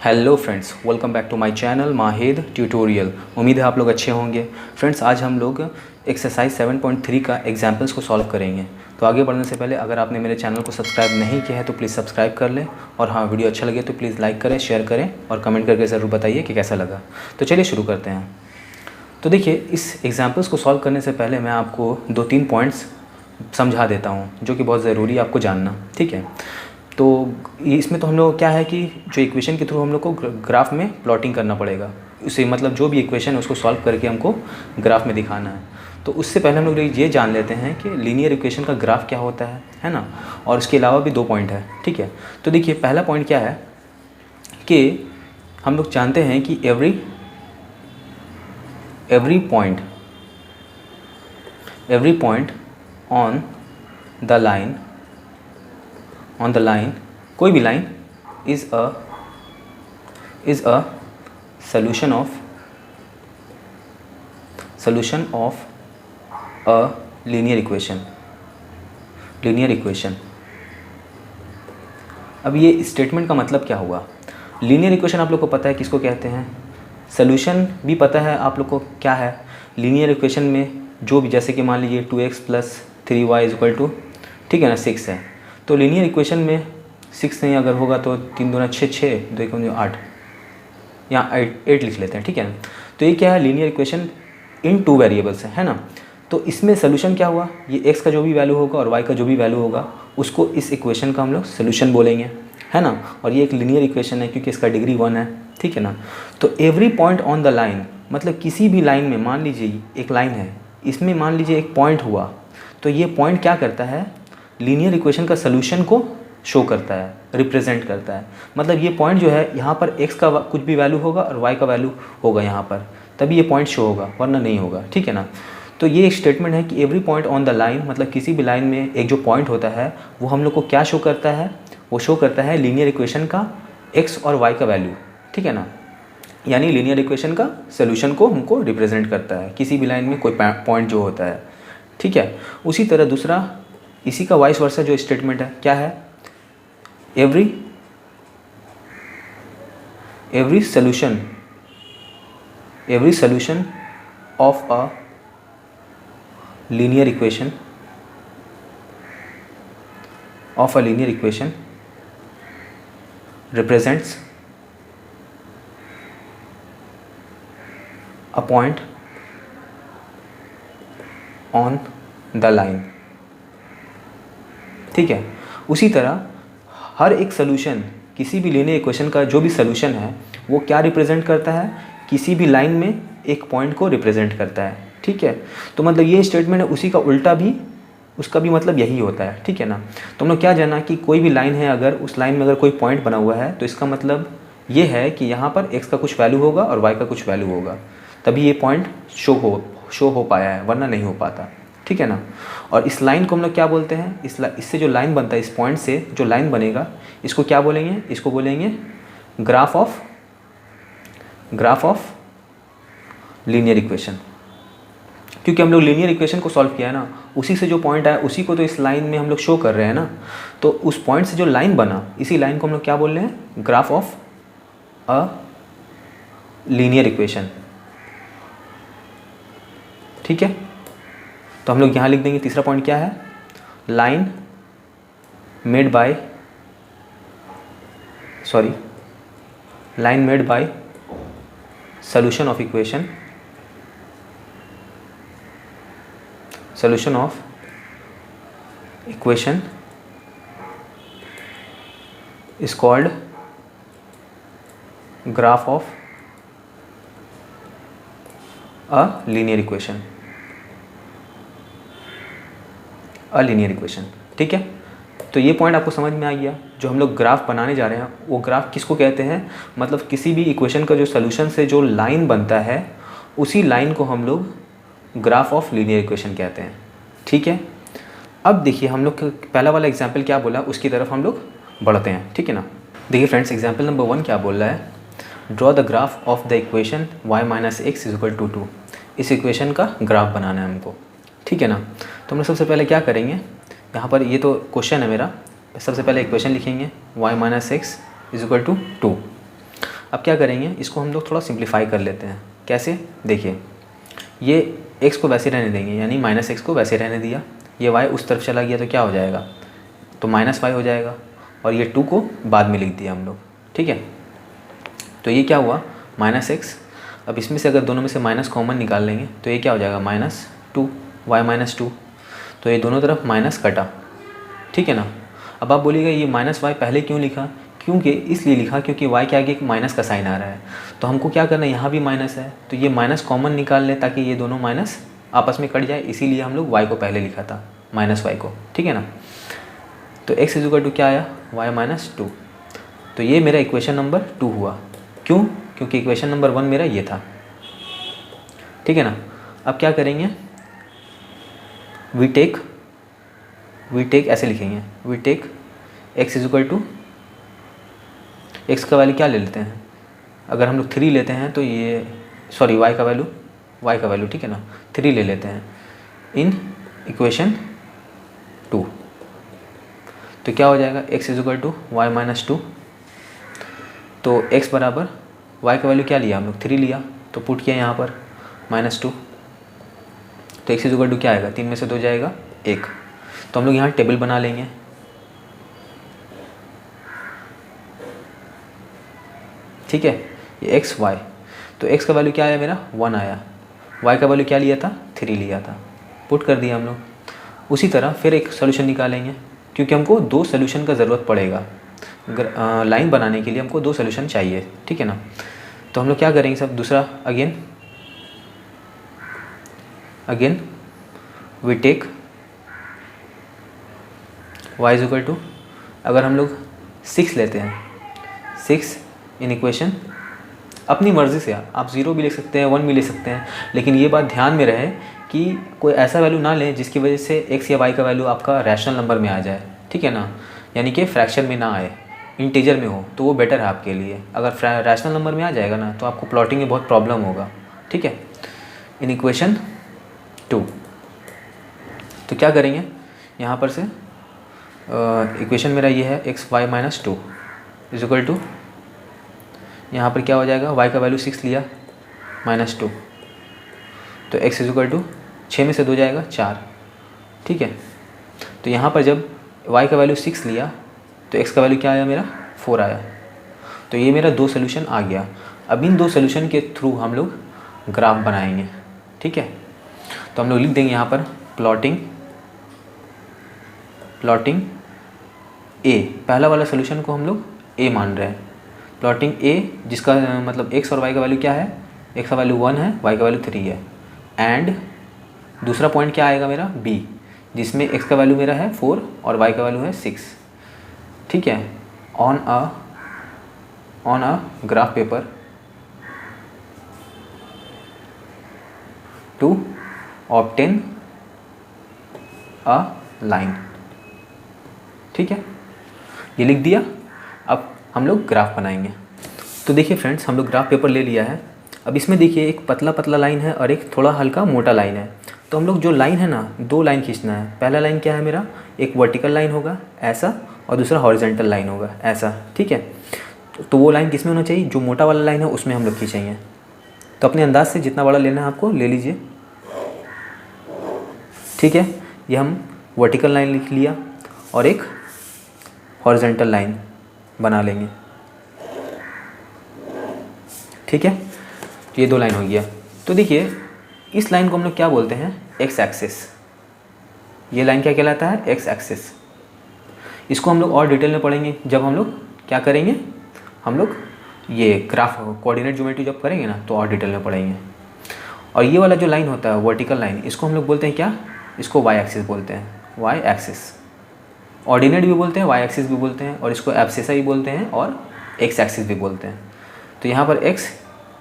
Hello friends, welcome back to my channel Mahid tutorial. उम्मीद है आप लोग अच्छे होंगे। फ्रेंड्स, आज हम लोग एक्सरसाइज 7.3 का एग्जाम्पल्स को सॉल्व करेंगे। तो आगे बढ़ने से पहले अगर आपने मेरे चैनल को सब्सक्राइब नहीं किया है तो प्लीज़ सब्सक्राइब कर लें, और हाँ, वीडियो अच्छा लगे तो प्लीज़ लाइक करें, शेयर करें और कमेंट करके ज़रूर बताइए कि कैसा लगा। तो चलिए शुरू करते हैं। तो देखिए, इस एग्जाम्पल्स को सॉल्व करने से पहले मैं आपको 2-3 पॉइंट्स समझा देता हूँ जो कि बहुत ज़रूरी है आपको जानना, ठीक है। तो इसमें तो हम लोग क्या है कि जो इक्वेशन के थ्रू हम लोग को ग्राफ में प्लॉटिंग करना पड़ेगा। उसे मतलब जो भी इक्वेशन है उसको सॉल्व करके हमको ग्राफ में दिखाना है। तो उससे पहले हम लोग ये जान लेते हैं कि लीनियर इक्वेशन का ग्राफ क्या होता है ना। और उसके अलावा भी 2 पॉइंट है, ठीक है। तो देखिए, पहला पॉइंट क्या है कि हम लोग जानते हैं कि every point on the line, कोई भी line is a solution of a linear equation। अब ये स्टेटमेंट का मतलब क्या हुआ? लीनियर इक्वेशन आप लोग को पता है किसको कहते हैं, सोल्यूशन भी पता है आप लोग को क्या है। लीनियर इक्वेशन में जो भी, जैसे कि मान लीजिए 2x + 3y = ठीक है ना 6 है। तो लीनियर इक्वेशन में 6 नहीं अगर होगा तो 3 दूना 6, 6 2 1 8, यहाँ 8 लिख लेते हैं, ठीक है ना। तो ये क्या है, लीनियर इक्वेशन इन 2 वेरिएबल्स है ना। तो इसमें सोल्यूशन क्या हुआ, ये x का जो भी वैल्यू होगा और y का जो भी वैल्यू होगा उसको इस इक्वेशन का हम लोग सोल्यूशन बोलेंगे, है ना। और ये एक लीनियर इक्वेशन है क्योंकि इसका डिग्री 1 है, ठीक है ना। तो every point on the line, मतलब किसी भी लाइन में, मान लीजिए एक लाइन है, इसमें मान लीजिए एक पॉइंट हुआ, तो ये पॉइंट क्या करता है, लीनियर इक्वेशन का सोल्यूशन को शो करता है, रिप्रेजेंट करता है। मतलब ये पॉइंट जो है, यहाँ पर x का कुछ भी वैल्यू होगा और y का वैल्यू होगा यहाँ पर, तभी ये पॉइंट शो होगा, वरना नहीं होगा, ठीक है ना। तो ये एक स्टेटमेंट है कि every point on the line, मतलब किसी भी लाइन में एक जो पॉइंट होता है वो हम लोग को क्या शो करता है, वो शो करता है लीनियर इक्वेशन का x और y का वैल्यू, ठीक है ना। यानी लीनियर इक्वेशन का सोल्यूशन को हमको रिप्रेजेंट करता है किसी भी लाइन में कोई पॉइंट जो होता है, ठीक है। उसी तरह दूसरा, इसी का वाइस वर्सा जो स्टेटमेंट है, क्या है, every solution of a linear equation represents a point on the line, ठीक है। उसी तरह हर एक सोल्यूशन, किसी भी लीनियर इक्वेशन का जो भी सोल्यूशन है वो क्या रिप्रेजेंट करता है, किसी भी लाइन में एक पॉइंट को रिप्रेजेंट करता है, ठीक है। तो मतलब ये स्टेटमेंट है, उसी का उल्टा भी, उसका भी मतलब यही होता है, ठीक है ना। तो हम लोग क्या जाना कि कोई भी लाइन है, अगर उस लाइन में अगर कोई पॉइंट बना हुआ है तो इसका मतलब ये है कि यहाँ पर x का कुछ वैल्यू होगा और y का कुछ वैल्यू होगा, तभी ये पॉइंट शो हो पाया है, वरना नहीं हो पाता, ठीक है ना। और इस लाइन को हम लोग क्या बोलते हैं, इससे जो लाइन बनता है, इस पॉइंट से जो लाइन बनेगा, इसको क्या बोलेंगे, इसको बोलेंगे ग्राफ ऑफ लीनियर इक्वेशन। क्योंकि हम लोग लीनियर इक्वेशन को सॉल्व किया है ना, उसी से जो पॉइंट आया उसी को तो इस लाइन में हम लोग शो कर रहे हैं ना। तो उस पॉइंट से जो लाइन बना, इसी लाइन को हम लोग क्या बोल रहे हैं, graph of a linear equation, ठीक है। तो हम लोग यहाँ लिख देंगे, तीसरा पॉइंट क्या है, line made by solution of equation is called graph of a linear equation, ठीक है। तो ये पॉइंट आपको समझ में आ गया। जो हम लोग ग्राफ बनाने जा रहे हैं वो ग्राफ किसको कहते हैं, मतलब किसी भी इक्वेशन का जो सोल्यूशन से जो लाइन बनता है उसी लाइन को हम लोग ग्राफ ऑफ लीनियर इक्वेशन कहते हैं, ठीक है। अब देखिए, हम लोग पहला वाला एग्जाम्पल क्या बोला, उसकी तरफ हम लोग बढ़ते हैं, ठीक है ना। देखिए फ्रेंड्स, एग्जाम्पल नंबर 1 क्या बोल रहा है, draw the graph of the equation y - x = 2। इस इक्वेशन का ग्राफ बनाना है हमको, ठीक है ना। तो हम लोग सबसे पहले क्या करेंगे, यहाँ पर ये तो क्वेश्चन है मेरा, सबसे पहले इक्वेशन लिखेंगे y - x = 2। अब क्या करेंगे, इसको हम लोग थोड़ा सिंप्लीफाई कर लेते हैं। कैसे, देखिए ये x को वैसे रहने देंगे, यानी -x को वैसे रहने दिया, ये y उस तरफ चला गया तो क्या हो जाएगा, तो -y हो जाएगा, और ये 2 को बाद में लिख दिया हम लोग, ठीक है। तो ये क्या हुआ, -x। अब इसमें से अगर दोनों में से माइनस कॉमन निकाल लेंगे तो ये क्या हो जाएगा, -2 y -2, तो ये दोनों तरफ माइनस कटा, ठीक है ना। अब आप बोलिएगा ये -y पहले क्यों लिखा, क्योंकि इसलिए लिखा क्योंकि y के आगे एक माइनस का साइन आ रहा है, तो हमको क्या करना है, यहाँ भी माइनस है तो ये माइनस कॉमन निकाल लें ताकि ये दोनों माइनस आपस में कट जाए, इसीलिए हम लोग y को पहले लिखा था, -y को, ठीक है ना। तो x = क्या आया, y -2। तो ये मेरा इक्वेशन नंबर 2 हुआ। क्यों, क्योंकि इक्वेशन नंबर 1 मेरा ये था, ठीक है ना। अब क्या करेंगे, वी टेक ऐसे लिखेंगे, वी टेक x = x का वैल्यू क्या ले लेते हैं, अगर हम लोग 3 लेते हैं तो ये सॉरी y का वैल्यू ठीक है ना 3 ले लेते हैं इन इक्वेशन 2, तो क्या हो जाएगा, x = y -2। तो x बराबर y का वैल्यू क्या लिया हम लोग, 3 लिया, तो पुट किया यहाँ पर -2, तो x = क्या आएगा, 3 में से 2 जाएगा 1। तो हम लोग यहाँ टेबल बना लेंगे, ठीक है। ये x y, तो x का वैल्यू क्या आया मेरा, 1 आया, y का वैल्यू क्या लिया था, 3 लिया था, पुट कर दिया हम लोग। उसी तरह फिर एक सोल्यूशन निकालेंगे, क्योंकि हमको 2 सोल्यूशन का ज़रूरत पड़ेगा, लाइन बनाने के लिए हमको 2 सोल्यूशन चाहिए, ठीक है ना। तो हम लोग क्या करेंगे सब, दूसरा अगेन वी टेक y = अगर हम लोग 6 लेते हैं, 6 इन इक्वेशन, अपनी मर्ज़ी से आप 0 भी ले सकते हैं, 1 भी ले सकते हैं, लेकिन ये बात ध्यान में रहे कि कोई ऐसा वैल्यू ना लें जिसकी वजह से x या y का वैल्यू आपका रैशनल नंबर में आ जाए, ठीक है ना, यानी कि फ्रैक्शन में ना आए, इंटीजर में हो तो वो बेटर है आपके लिए। अगर रैशनल नंबर में आ जाएगा ना तो आपको प्लॉटिंग में बहुत प्रॉब्लम होगा, ठीक है। इन इक्वेशन 2 तो क्या करेंगे, यहाँ पर से इक्वेशन मेरा ये है x y -2 = यहाँ पर क्या हो जाएगा, y का वैल्यू 6 लिया -2, तो x = 6 में से 2 जाएगा 4, ठीक है। तो यहाँ पर जब y का वैल्यू 6 लिया तो x का वैल्यू क्या आया मेरा, 4 आया। तो ये मेरा 2 सोल्यूशन आ गया। अब इन 2 सोल्यूशन के थ्रू हम लोग ग्राफ बनाएंगे, ठीक है। तो हम लोग लिख देंगे यहाँ पर प्लॉटिंग a, पहला वाला सोल्यूशन को हम लोग a मान रहे हैं, प्लॉटिंग a जिसका मतलब x और y का वैल्यू क्या है, x का वैल्यू 1 है, y का वैल्यू 3 है, एंड दूसरा पॉइंट क्या आएगा मेरा b, जिसमें x का वैल्यू मेरा है 4 और y का वैल्यू है 6, ठीक है। On a graph paper to obtain a line, ठीक है, ये लिख दिया। अब हम लोग ग्राफ बनाएंगे। तो देखिए फ्रेंड्स, हम लोग ग्राफ पेपर ले लिया है। अब इसमें देखिए एक पतला पतला लाइन है और एक थोड़ा हल्का मोटा लाइन है। तो हम लोग जो लाइन है ना, 2 लाइन खींचना है। पहला लाइन क्या है मेरा, एक वर्टिकल लाइन होगा ऐसा, और दूसरा हॉरिजॉन्टल लाइन होगा ऐसा, ठीक है। तो वो लाइन किस में होना चाहिए, जो मोटा वाला लाइन है उसमें हम लोग खींचेंगे। तो अपने अंदाज से जितना बड़ा लेना है आपको ले लीजिए, ठीक है। ये हम वर्टिकल लाइन लिख लिया और एक हॉरिजॉन्टल लाइन बना लेंगे, ठीक है। ये 2 लाइन हो गया। तो देखिए इस लाइन को हम लोग क्या बोलते हैं, एक्स एक्सिस। ये लाइन क्या कहलाता है, एक्स एक्सिस। इसको हम लोग और डिटेल में पढ़ेंगे जब हम लोग क्या करेंगे, हम लोग ये ग्राफ कोऑर्डिनेट ज्योमेट्री जब करेंगे ना तो और डिटेल में पढ़ेंगे। और ये वाला जो लाइन होता है वर्टिकल लाइन, इसको हम लोग बोलते हैं क्या, इसको वाई एक्सिस बोलते हैं, वाई एक्सिस। ऑर्डिनेट भी बोलते हैं, वाई एक्सिस भी बोलते हैं, और इसको एब्सिसा भी बोलते हैं और एक्स एक्सिस भी बोलते हैं। तो यहाँ पर एक्स,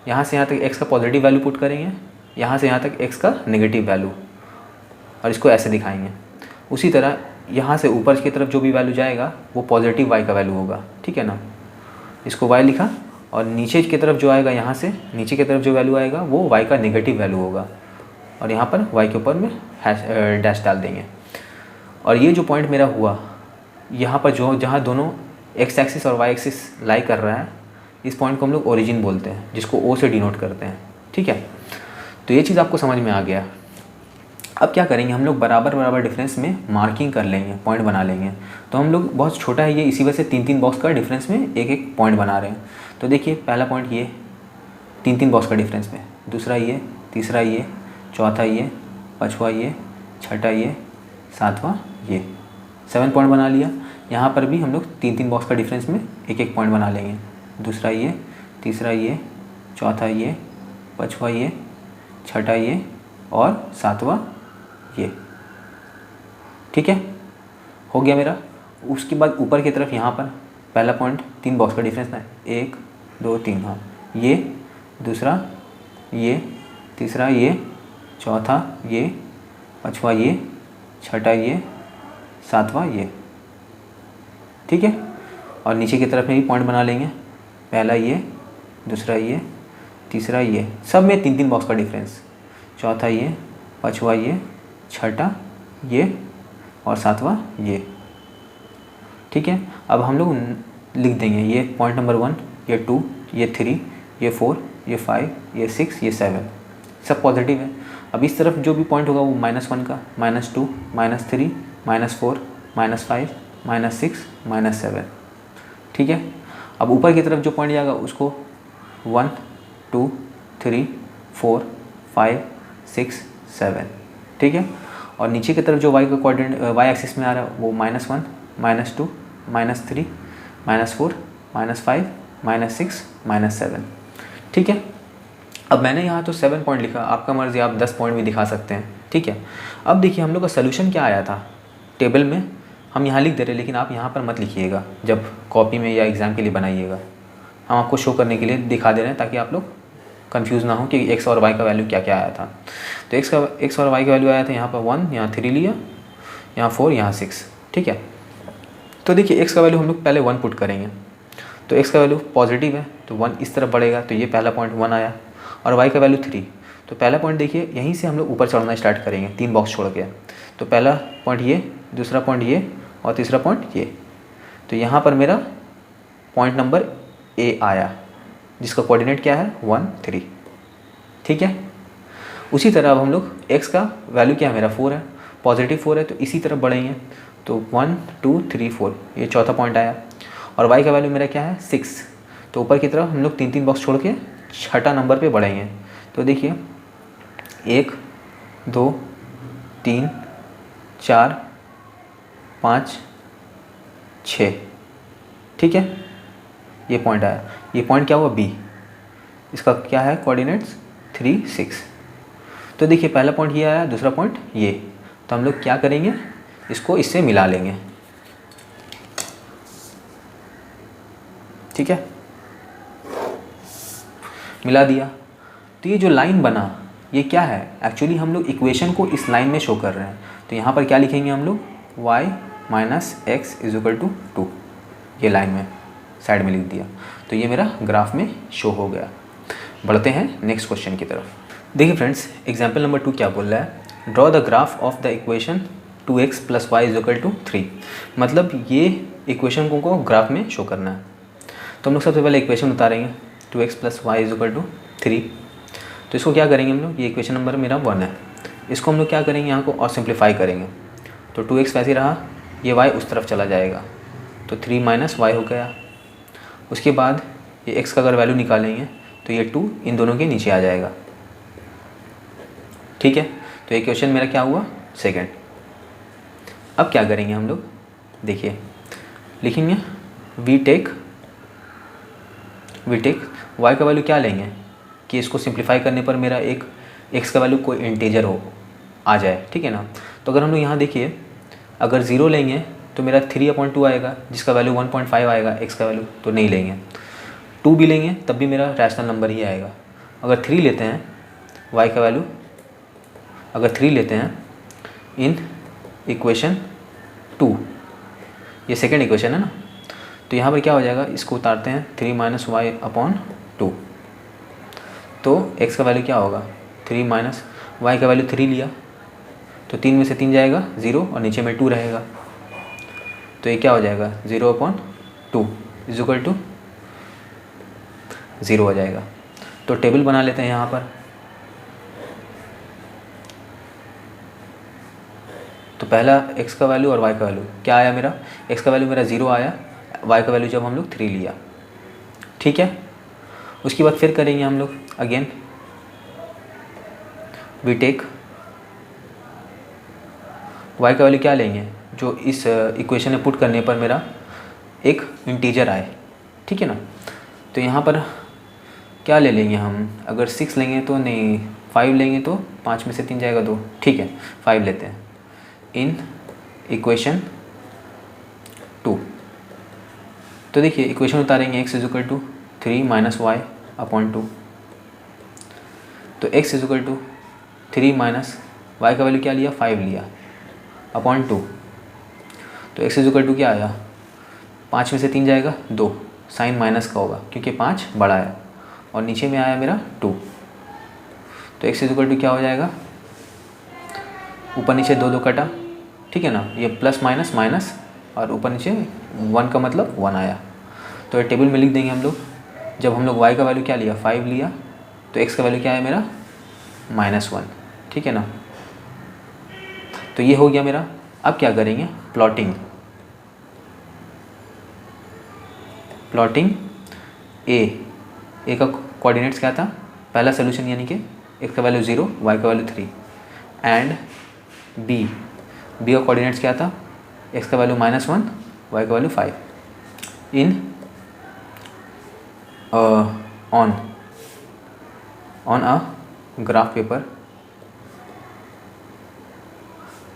यहाँ से यहाँ तक एक्स का पॉजिटिव वैल्यू पुट करेंगे, यहाँ से यहाँ तक एक्स का नेगेटिव वैल्यू, और इसको ऐसे दिखाएंगे। उसी तरह यहाँ से ऊपर की तरफ जो भी वैल्यू जाएगा वो पॉजिटिव वाई का वैल्यू होगा, ठीक है ना। इसको वाई लिखा, और नीचे की तरफ जो आएगा, यहाँ से नीचे की तरफ जो वैल्यू आएगा वो वाई का नेगेटिव वैल्यू होगा, और यहाँ पर वाई के ऊपर में डैश डाल देंगे। और ये जो पॉइंट मेरा हुआ यहाँ पर, जो जहाँ दोनों एक्स एक्सिस और वाई एक्सिस लाई कर रहा है, इस पॉइंट को हम लोग ओरिजिन बोलते हैं, जिसको ओ से डिनोट करते हैं। ठीक है, तो ये चीज़ आपको समझ में आ गया। अब क्या करेंगे हम लोग, बराबर बराबर डिफरेंस में मार्किंग कर लेंगे, पॉइंट बना लेंगे। तो हम लोग बहुत छोटा है ये, इसी वजह से 3-3 बॉक्स का डिफरेंस में एक एक पॉइंट बना रहे हैं। तो देखिए पहला पॉइंट ये 3-3 बॉक्स का डिफरेंस में, दूसरा ये, तीसरा ये, चौथा ये, पाँचवा ये, छठा ये, सातवां ये, 7 पॉइंट बना लिया। यहाँ पर भी हम लोग 3-3 बॉक्स का डिफरेंस में एक एक पॉइंट बना लेंगे, दूसरा ये, तीसरा ये, चौथा ये, पाँचवा ये, छठा ये और सातवां ये। ठीक है, हो गया मेरा। उसके बाद ऊपर की तरफ यहाँ पर पहला पॉइंट 3 बॉक्स का डिफरेंस था, 1 2 3, हाँ ये, दूसरा ये, तीसरा ये, चौथा ये, पाँचवा ये, छठा ये, सातवां ये। ठीक है, और नीचे की तरफ में भी पॉइंट बना लेंगे, पहला ये, दूसरा ये, तीसरा ये, सब में 3-3 बॉक्स का डिफरेंस, चौथा ये, पाँचवा ये, छठा ये और सातवां ये। ठीक है, अब हम लोग लिख देंगे ये पॉइंट नंबर 1, ये 2, ये 3, ये 4, ये 5, ये 6, ये 7, सब पॉजिटिव है। अब इस तरफ जो भी पॉइंट होगा वो -1 का, -2, -3, -4, -5, -6, -7। ठीक है, अब ऊपर की तरफ जो पॉइंट जाएगा उसको 1 2 3 4 5 6 7। ठीक है, और नीचे की तरफ जो y का कोऑर्डिनेट y एक्सिस में आ रहा है वो -1, -2, -3, -4, -5, -6, -7। ठीक है, अब मैंने यहाँ तो 7 पॉइंट लिखा, आपका मर्ज़ी आप 10 पॉइंट भी दिखा सकते हैं। ठीक है, अब देखिए हम लोग का सोल्यूशन क्या आया था टेबल में, हम यहाँ लिख दे रहे हैं, लेकिन आप यहाँ पर मत लिखिएगा जब कॉपी में या एग्ज़ाम के लिए बनाइएगा। हम आपको शो करने के लिए दिखा दे रहे हैं ताकि आप लोग कंफ्यूज ना हो कि x और y का वैल्यू क्या क्या आया था। तो x और y का वैल्यू आया था यहाँ पर 1, यहाँ 3 लिया, यहाँ 4, यहाँ 6। ठीक है, तो देखिए x का वैल्यू हम लोग पहले 1 पुट करेंगे, तो x का वैल्यू पॉजिटिव है तो 1 इस तरफ बढ़ेगा, तो ये पहला पॉइंट 1 आया। और y का वैल्यू 3, तो पहला पॉइंट देखिए यहीं से हम लोग ऊपर चढ़ना स्टार्ट करेंगे, 3 बॉक्स छोड़ के। तो पहला पॉइंट ये, दूसरा पॉइंट ये और तीसरा पॉइंट ये। तो यहाँ पर मेरा पॉइंट नंबर A आया, जिसका कोऑर्डिनेट क्या है 1 3। ठीक है, उसी तरह अब हम लोग x का वैल्यू क्या है मेरा 4 है, पॉजिटिव 4 है, तो इसी तरफ बढ़ेंगे। तो 1 2 3 4, ये चौथा पॉइंट आया। और y का वैल्यू मेरा क्या है 6, तो ऊपर की तरफ हम लोग 3-3 बॉक्स छोड़ के छठा नंबर पे बढ़ेंगे। तो देखिए 1 2 3 4 5 6। ठीक है, ये पॉइंट आया, ये पॉइंट क्या हुआ B, इसका क्या है कोऑर्डिनेट्स 3 6। तो देखिए पहला पॉइंट ये आया, दूसरा पॉइंट ये, तो हम लोग क्या करेंगे, इसको इससे मिला लेंगे। ठीक है, मिला दिया। तो ये जो लाइन बना ये क्या है, एक्चुअली हम लोग इक्वेशन को इस लाइन में शो कर रहे हैं। तो यहाँ पर क्या लिखेंगे हम लोग, y - x = 2, ये लाइन में साइड में लिख दिया। तो ये मेरा ग्राफ में शो हो गया। बढ़ते हैं नेक्स्ट क्वेश्चन की तरफ। देखिए फ्रेंड्स, एग्जाम्पल नंबर 2 क्या बोल रहा है, draw the graph of the equation 2x + y = 3। मतलब ये इक्वेशन को ग्राफ में शो करना है। तो हम लोग सबसे पहले इक्वेशन उतारेंगे, 2x + y = 3। तो इसको क्या करेंगे हम लोग, ये इक्वेशन नंबर मेरा 1 है, इसको हम लोग क्या करेंगे, यहाँ को और सिंप्लीफाई करेंगे। तो 2x वैसे रहा, ये y उस तरफ चला जाएगा, तो 3 - y हो गया। उसके बाद ये x का अगर वैल्यू निकालेंगे तो ये 2 इन दोनों के नीचे आ जाएगा। ठीक है, तो ये क्वेश्चन मेरा क्या हुआ, सेकंड। अब क्या करेंगे हम लोग, देखिए लिखेंगे वी टेक y का वैल्यू क्या लेंगे कि इसको सिंप्लीफाई करने पर मेरा एक x का वैल्यू कोई इंटीजर हो आ जाए। ठीक है ना, तो अगर हम लोग यहाँ देखिए, अगर 0 लेंगे तो मेरा 3/2 आएगा, जिसका वैल्यू 1.5 आएगा x का वैल्यू, तो नहीं लेंगे। 2 भी लेंगे तब भी मेरा रैशनल नंबर ही आएगा। अगर 3 लेते हैं y का वैल्यू, अगर 3 लेते हैं इन इक्वेशन 2, ये सेकेंड इक्वेशन है ना, तो यहाँ पर क्या हो जाएगा, इसको उतारते हैं 3 - y/2। तो x का वैल्यू क्या होगा, 3 - y का वैल्यू 3 लिया, तो 3 में से 3 जाएगा 0 और नीचे में 2 रहेगा। तो ये क्या हो जाएगा 0/2 = ज़ीरो हो जाएगा। तो टेबल बना लेते हैं यहाँ पर। तो पहला x का वैल्यू और y का वैल्यू क्या आया मेरा, x का वैल्यू मेरा 0 आया, y का वैल्यू जब हम लोग 3 लिया, ठीक है। उसके बाद फिर करेंगे हम लोग अगेन वी टेक y का वैल्यू क्या लेंगे, जो इस इक्वेशन में पुट करने पर मेरा एक इंटीजर आए, ठीक है ना। तो यहाँ पर क्या ले लेंगे हम, अगर 6 लेंगे तो नहीं, 5 लेंगे तो 5 में से 3 जाएगा 2, ठीक है 5 लेते हैं इन इक्वेशन 2। तो देखिए इक्वेशन उतारेंगे x is equal to 3 minus y upon 2। तो x is equal to 3 minus y का वैल्यू क्या लिया, 5 लिया अपॉन 2। तो x इज इक्वल टू क्या आया, 5 में से 3 जाएगा 2, साइन माइनस का होगा क्योंकि 5 बड़ा है, और नीचे में आया मेरा 2। तो x इज इक्वल टू क्या हो जाएगा, ऊपर नीचे 2 2 कटा, ठीक है ना, ये प्लस माइनस माइनस और ऊपर नीचे 1 का मतलब 1 आया। तो ये टेबल में लिख देंगे हम लोग। जब हम लोग y का वैल्यू क्या लिया, 5 लिया, तो x का वैल्यू क्या है मेरा -1, ठीक है ना। तो ये हो गया मेरा। अब क्या करेंगे, प्लॉटिंग ए का कोऑर्डिनेट्स क्या था, पहला सोल्यूशन यानी कि x का वैल्यू 0, y का वैल्यू 3, एंड बी का कोऑर्डिनेट्स क्या था, x का वैल्यू -1, y का value 5, in on a graph paper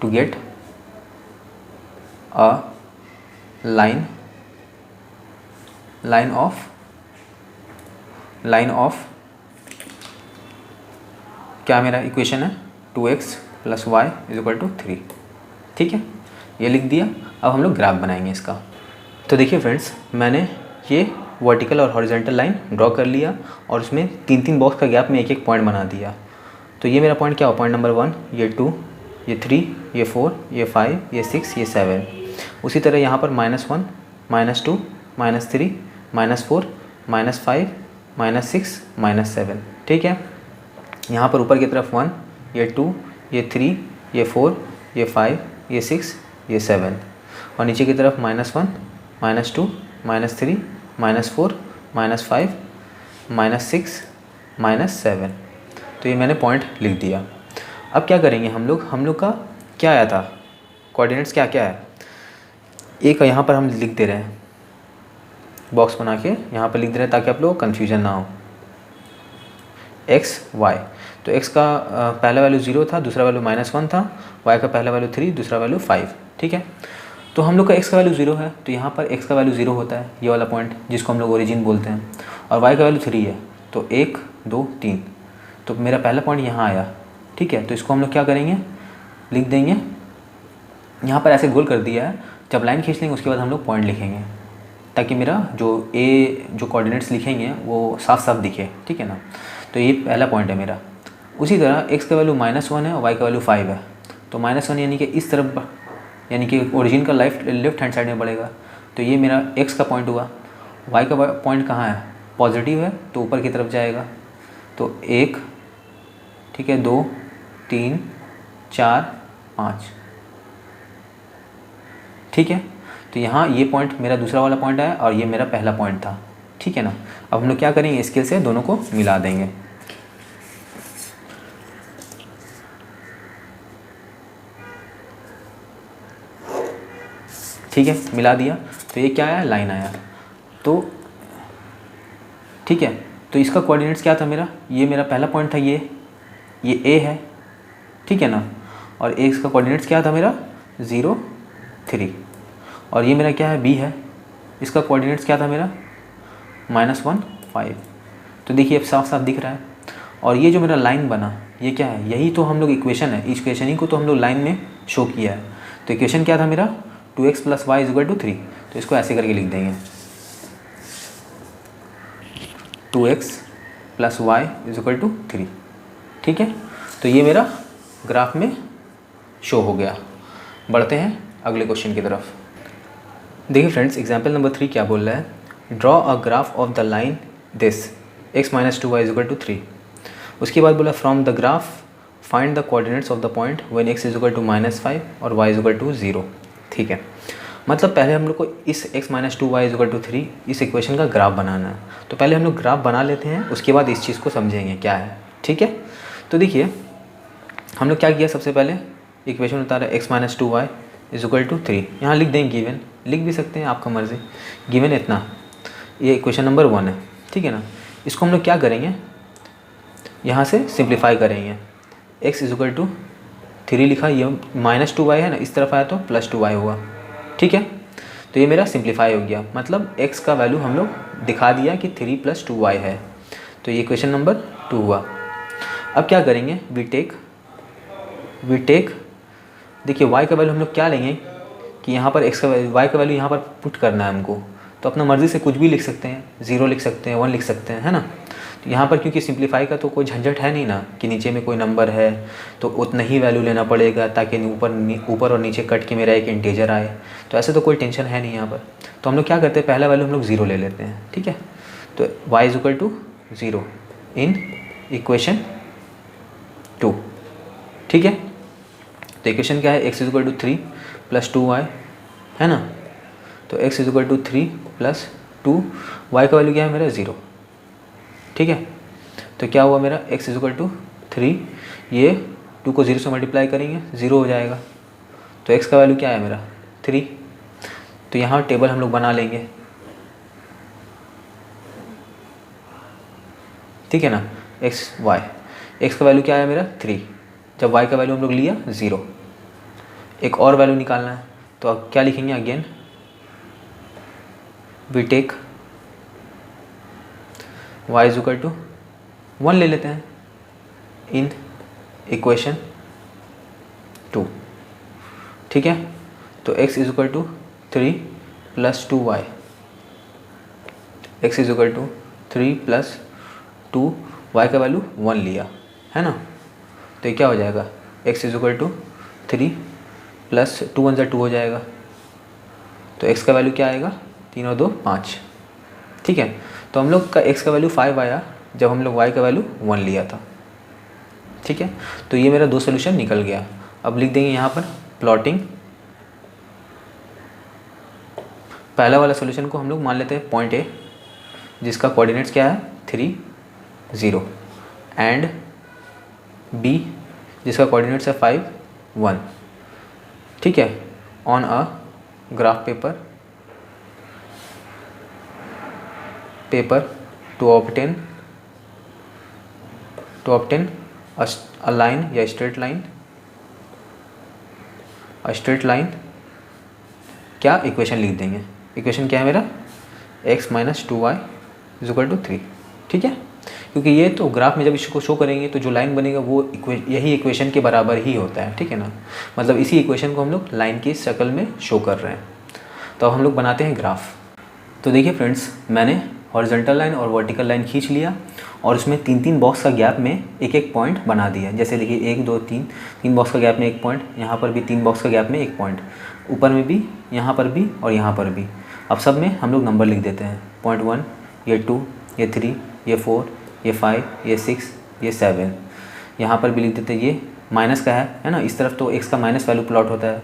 to get a line of क्या मेरा इक्वेशन है 2x + y = 3, ठीक है, ये लिख दिया। अब हम लोग ग्राफ बनाएंगे इसका। तो देखिए फ्रेंड्स, मैंने ये वर्टिकल और हॉरिजॉन्टल लाइन ड्रॉ कर लिया और उसमें 3 बॉक्स का गैप में एक पॉइंट बना दिया। तो ये मेरा पॉइंट क्या हुआ, पॉइंट नंबर 1, ये 2, ये 3, ये 4, ये 5, ये 6, ये 7। उसी तरह यहाँ पर -1, -2, -3, -4, -5, -6, -7, ठीक है। यहाँ पर ऊपर की तरफ 1, ये 2, ये 3, ये 4, ये 5, ये 6, ये 7, और नीचे की तरफ -1, -2, -3, -4, -5, -6, -7। तो ये मैंने पॉइंट लिख दिया। अब क्या करेंगे हम लोग का क्या आया था, कोऑर्डिनेट्स क्या क्या है, एक यहाँ पर हम लिख दे रहे हैं, बॉक्स बना के यहाँ पर लिख दे रहे हैं ताकि आप लोगों को कन्फ्यूजन ना हो। x y, तो x का पहला वैल्यू 0 था, दूसरा वैल्यू -1 था, y का पहला वैल्यू 3, दूसरा वैल्यू 5, ठीक है। तो हम लोग का x का वैल्यू 0 है, तो यहाँ पर x का वैल्यू 0 होता है, ये वाला पॉइंट जिसको हम लोग ओरिजिन बोलते हैं, और y का वैल्यू 3 है, तो 1 2 3, तो मेरा पहला पॉइंट यहाँ आया, ठीक है। तो इसको हम लोग क्या करेंगे, लिख देंगे, यहाँ पर ऐसे गोल कर दिया है। जब लाइन खींच लेंगे उसके बाद हम लोग पॉइंट लिखेंगे ताकि मेरा जो जो कोऑर्डिनेट्स लिखेंगे वो साफ साफ दिखे, ठीक है ना। तो ये पहला पॉइंट है मेरा। उसी तरह x का वैल्यू -1 है और y का वैल्यू 5 है, तो -1 यानी कि इस तरफ, यानी कि ओरिजिन का लेफ्ट हैंड साइड में बढ़ेगा, तो ये मेरा x का पॉइंट हुआ। y का पॉइंट कहाँ है, पॉजिटिव है, तो ऊपर की तरफ जाएगा, तो 1, ठीक है, 2 3 4 5, ठीक है। तो यहाँ ये पॉइंट मेरा दूसरा वाला पॉइंट है और ये मेरा पहला पॉइंट था, ठीक है ना। अब हम लोग क्या करेंगे, स्केल से दोनों को मिला देंगे। ठीक है, मिला दिया, तो ये क्या आया, लाइन आया। तो ठीक है, तो इसका कोऑर्डिनेट्स क्या था मेरा, ये मेरा पहला पॉइंट था, ये A है, ठीक है ना, और x का कोऑर्डिनेट्स क्या था मेरा 0 3, और ये मेरा क्या है B है, इसका कोऑर्डिनेट्स क्या था मेरा -1 5। तो देखिए अब साफ साफ दिख रहा है। और ये जो मेरा लाइन बना, ये क्या है, यही तो हम लोग इक्वेशन है, इस इक्वेशन ही को तो हम लोग लाइन में शो किया है। तो इक्वेशन क्या था मेरा 2x + y = 3, तो इसको ऐसे करके लिख देंगे 2x + y = 3, ठीक है। तो ये मेरा ग्राफ में शो हो गया। बढ़ते हैं अगले क्वेश्चन की तरफ। देखिए फ्रेंड्स, एग्जाम्पल नंबर 3 क्या बोल रहा है, draw a graph of the line this x minus 2y is equal to 3। उसके बाद बोला from the graph find the coordinates of the point when x is equal to -5 और y इज इक्वल टू 0। ठीक है, मतलब पहले हम लोग को इस x minus 2y is equal to 3 इस इक्वेशन का ग्राफ बनाना है। तो पहले हम लोग ग्राफ बना लेते हैं, उसके बाद इस चीज़ को समझेंगे क्या है। ठीक है, तो देखिए हम लोग क्या किया, सबसे पहले इक्वेशन उतारा x minus 2y is equal to 3। यहाँ लिख देंगे गिवन, लिख भी सकते हैं आपका मर्ज़ी, गिवन इतना, ये इक्वेशन नंबर 1 है। ठीक है ना, इसको हम लोग क्या करेंगे, यहाँ से सिंप्लीफाई करेंगे। x इज इक्वल टू 3 लिखा, ये माइनस 2y है ना, इस तरफ आया तो प्लस 2y हुआ। ठीक है, तो ये मेरा सिंप्लीफाई हो गया, मतलब x का वैल्यू हम लोग दिखा दिया कि 3 + 2y है। तो ये इक्वेशन नंबर 2 हुआ। अब क्या करेंगे, वी टेक देखिए y का वैल्यू हम लोग क्या लेंगे कि यहाँ पर x का वैल्यू, y का वैल्यू यहाँ पर पुट करना है हमको। तो अपना मर्ज़ी से कुछ भी लिख सकते हैं, 0 लिख सकते हैं, 1 लिख सकते हैं, है ना। तो यहाँ पर क्योंकि सिंप्लीफाई का तो कोई झंझट है नहीं ना कि नीचे में कोई नंबर है तो उतना ही वैल्यू लेना पड़ेगा ताकि ऊपर और नीचे कट के मेरा एक इंटीजर आए। तो ऐसे तो कोई टेंशन है नहीं यहाँ पर। तो हम लोग क्या करते हैं, पहला वैल्यू हम लोग 0 ले लेते हैं। ठीक है, तो y is equal to 0 in equation 2। ठीक है, तो इक्वेशन क्या है, x is equal to 3 + 2y है ना। तो x is equal to 3 + 2, y का वैल्यू क्या है मेरा 0। ठीक है, तो क्या हुआ मेरा x इज इक्वल टू 3, ये 2 को 0 से मल्टीप्लाई करेंगे 0 हो जाएगा। तो x का वैल्यू क्या है मेरा 3। तो यहाँ टेबल हम लोग बना लेंगे। ठीक है ना, x का वैल्यू क्या है मेरा 3, जब y का वैल्यू हम लोग लिया 0। एक और वैल्यू निकालना है, तो अब क्या लिखेंगे, again we take y is equal to 1 ले लेते हैं इन इक्वेशन 2। ठीक है, तो x is equal to 3 + 2y, x is equal to 3 + 2, y का वैल्यू 1 लिया है ना। तो ये क्या हो जाएगा, x इज इक्वल टू 3 + 2 × 2 हो जाएगा। तो x का वैल्यू क्या आएगा, 3 और 2 5। ठीक है, तो हम लोग का x का वैल्यू 5 आया जब हम लोग y का वैल्यू 1 लिया था। ठीक है, तो ये मेरा 2 सोल्यूशन निकल गया। अब लिख देंगे यहाँ पर प्लॉटिंग, पहला वाला सोल्यूशन को हम लोग मान लेते हैं पॉइंट A, जिसका कोऑर्डिनेट्स क्या है 3 0, एंड B जिसका कोऑर्डिनेट्स है 5 1। ठीक है, on a graph paper to obtain a line या स्ट्रेट लाइन, क्या इक्वेशन लिख देंगे। इक्वेशन क्या है मेरा, x minus 2y is equal to 3। ठीक है, क्योंकि ये तो ग्राफ में जब इसको शो करेंगे तो जो लाइन बनेगा वो यही इक्वेशन के बराबर ही होता है। ठीक है ना, मतलब इसी इक्वेशन को हम लोग लाइन की शक्ल में शो कर रहे हैं। तो अब हम लोग बनाते हैं ग्राफ। तो देखिए फ्रेंड्स, मैंने हॉरिजॉन्टल लाइन और वर्टिकल लाइन खींच लिया और उसमें 3-3 बॉक्स का गैप में एक एक पॉइंट बना दिया। जैसे देखिए 1 2 3 बॉक्स का गैप में एक पॉइंट, यहाँ पर भी 3 बॉक्स का गैप में एक पॉइंट, ऊपर में भी, यहाँ पर भी और यहाँ पर भी। अब सब में हम लोग नंबर लिख देते हैं, पॉइंट 1, ये 2, ये 3, ये 4, ये 5, ये 6, ये 7। यहाँ पर भी लिख देते हैं, ये माइनस का है ना, इस तरफ तो x का माइनस वैल्यू प्लॉट होता है।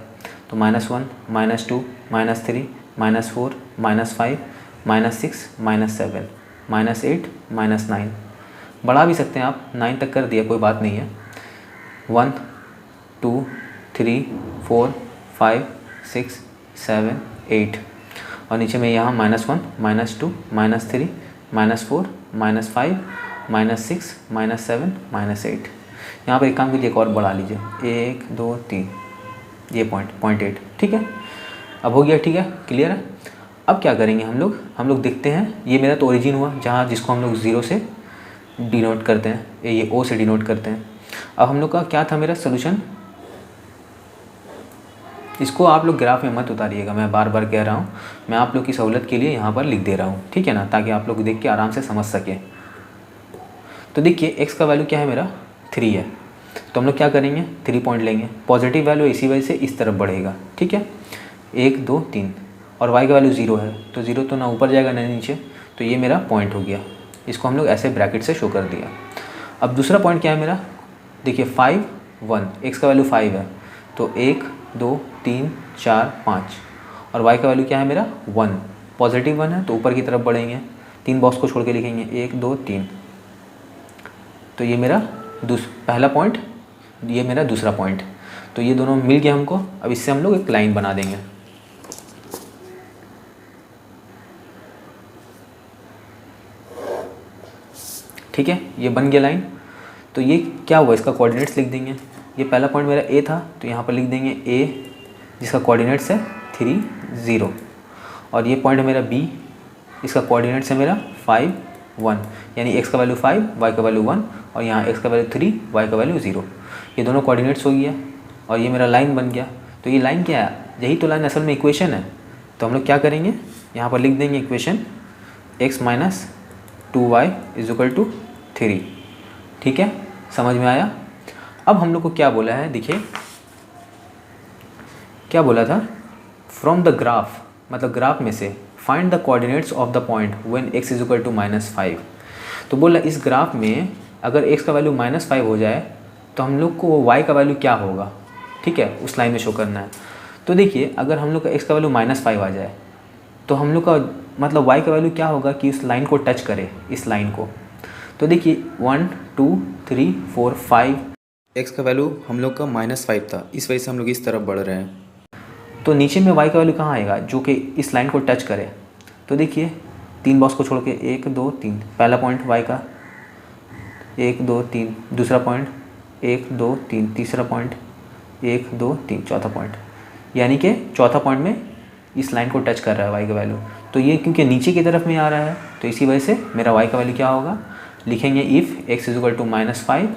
तो -1, -2, -3, -4, -5, -6, -7, -8, -9। बढ़ा भी सकते हैं आप, 9 तक कर दिया, कोई बात नहीं है। 1 2 3 4 5 6 7 8 और नीचे में यहाँ -1 -2 -3 -4 -5 -6 -7 -8। यहाँ पर एक काम कीजिए, एक और बढ़ा लीजिए, 1 2 3, ये पॉइंट 8। ठीक है, अब हो गया। ठीक है, क्लियर है। अब क्या करेंगे हम लोग देखते हैं, ये मेरा तो ओरिजिन हुआ जहाँ जिसको हम लोग 0 से डिनोट करते हैं, ये O से डिनोट करते हैं। अब हम लोग का क्या था मेरा सोल्यूशन, इसको आप लोग ग्राफ में मत उतारिएगा, मैं बार बार कह रहा हूँ, मैं आप लोग की सहूलत के लिए यहाँ पर लिख दे रहा हूँ। ठीक है ना, ताकि आप लोग देख के आराम से समझ सकें। तो देखिए x का वैल्यू क्या है मेरा 3 है, तो हम लोग क्या करेंगे 3 पॉइंट लेंगे, पॉजिटिव वैल्यू इसी वजह से इस तरफ बढ़ेगा। ठीक है, 1 2 3 और y का वैल्यू 0 है, तो 0 तो ना ऊपर जाएगा ना नीचे, तो ये मेरा पॉइंट हो गया। इसको हम लोग ऐसे ब्रैकेट से शो कर दिया। अब दूसरा पॉइंट क्या है मेरा, देखिए 5 1, x का वैल्यू 5 है तो 1 2 3 4 5 और y का वैल्यू क्या है मेरा 1, पॉजिटिव 1 है तो ऊपर की तरफ बढ़ेंगे, 3 बॉक्स को छोड़ के लिखेंगे 1 2 3। तो ये मेरा पहला पॉइंट, ये मेरा दूसरा पॉइंट, तो ये दोनों मिल गया हमको। अब इससे हम लोग एक लाइन बना देंगे। ठीक है, ये बन गया लाइन। तो ये क्या हुआ, इसका कोऑर्डिनेट्स लिख देंगे। ये पहला पॉइंट मेरा ए था तो यहाँ पर लिख देंगे ए जिसका कोऑर्डिनेट्स है 3 0, और ये पॉइंट मेरा बी, इसका कोऑर्डिनेट्स है मेरा 5 1, यानी x का वैल्यू 5 y का वैल्यू 1 और यहाँ x का वैल्यू 3 y का वैल्यू 0। ये दोनों कोऑर्डिनेट्स हो गया और ये मेरा लाइन बन गया। तो ये लाइन क्या है, यही तो लाइन असल में इक्वेशन है। तो हम लोग क्या करेंगे, यहाँ पर लिख देंगे equation x minus 2y is equal to 3। ठीक है, समझ में आया। अब हम लोग को क्या बोला है, देखिए क्या बोला था, फ्रॉम द ग्राफ, मतलब ग्राफ में से find the coordinates of the point when x is equal to -5। तो बोला इस ग्राफ में अगर x का वैल्यू -5 हो जाए तो हम लोग को y का वैल्यू क्या होगा, ठीक है, उस लाइन में शो करना है। तो देखिए अगर हम लोग का x का वैल्यू -5 आ जाए तो हम लोग का मतलब y का वैल्यू क्या होगा कि उस लाइन को टच करे, इस लाइन को। तो देखिए 1 2 3 4 5, x का वैल्यू हम लोग का -5 था, इस वजह से हम लोग इस तरफ बढ़ रहे हैं। तो नीचे में y का वैल्यू कहाँ आएगा, जो कि इस लाइन को टच करे। तो देखिए 3 बॉक्स को छोड़ के 1 2 3, पहला पॉइंट y का 1 2 3, दूसरा पॉइंट 1 2 3, तीसरा पॉइंट 1 2 3, चौथा पॉइंट, यानी कि चौथा पॉइंट में इस लाइन को टच कर रहा है y का वैल्यू। तो ये क्योंकि नीचे की तरफ में आ रहा है तो इसी वजह से मेरा y का वैल्यू क्या होगा, लिखेंगे if x is equal to -5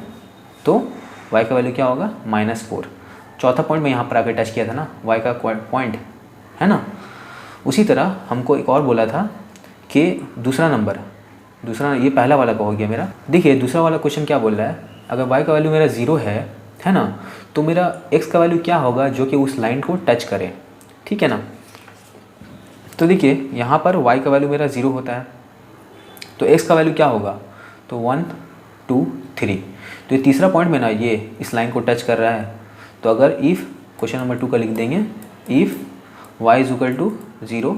तो y का वैल्यू क्या होगा -4। चौथा पॉइंट में यहाँ पर आकर टच किया था ना, y का पॉइंट है ना। उसी तरह हमको एक और बोला था कि दूसरा नंबर, दूसरा ये पहला वाला का हो गया मेरा। देखिए दूसरा वाला क्वेश्चन क्या बोल रहा है, अगर y का वैल्यू मेरा 0 है ना, तो मेरा x का वैल्यू क्या होगा जो कि उस लाइन को टच करे, ठीक है ना। तो देखिए यहाँ पर y का वैल्यू मेरा 0 होता है तो x का वैल्यू क्या होगा, तो 1 2 3। तो ये तीसरा पॉइंट में ना ये इस लाइन को टच कर रहा है। तो अगर इफ़ क्वेश्चन नंबर 2 का लिख देंगे if y is equal to 0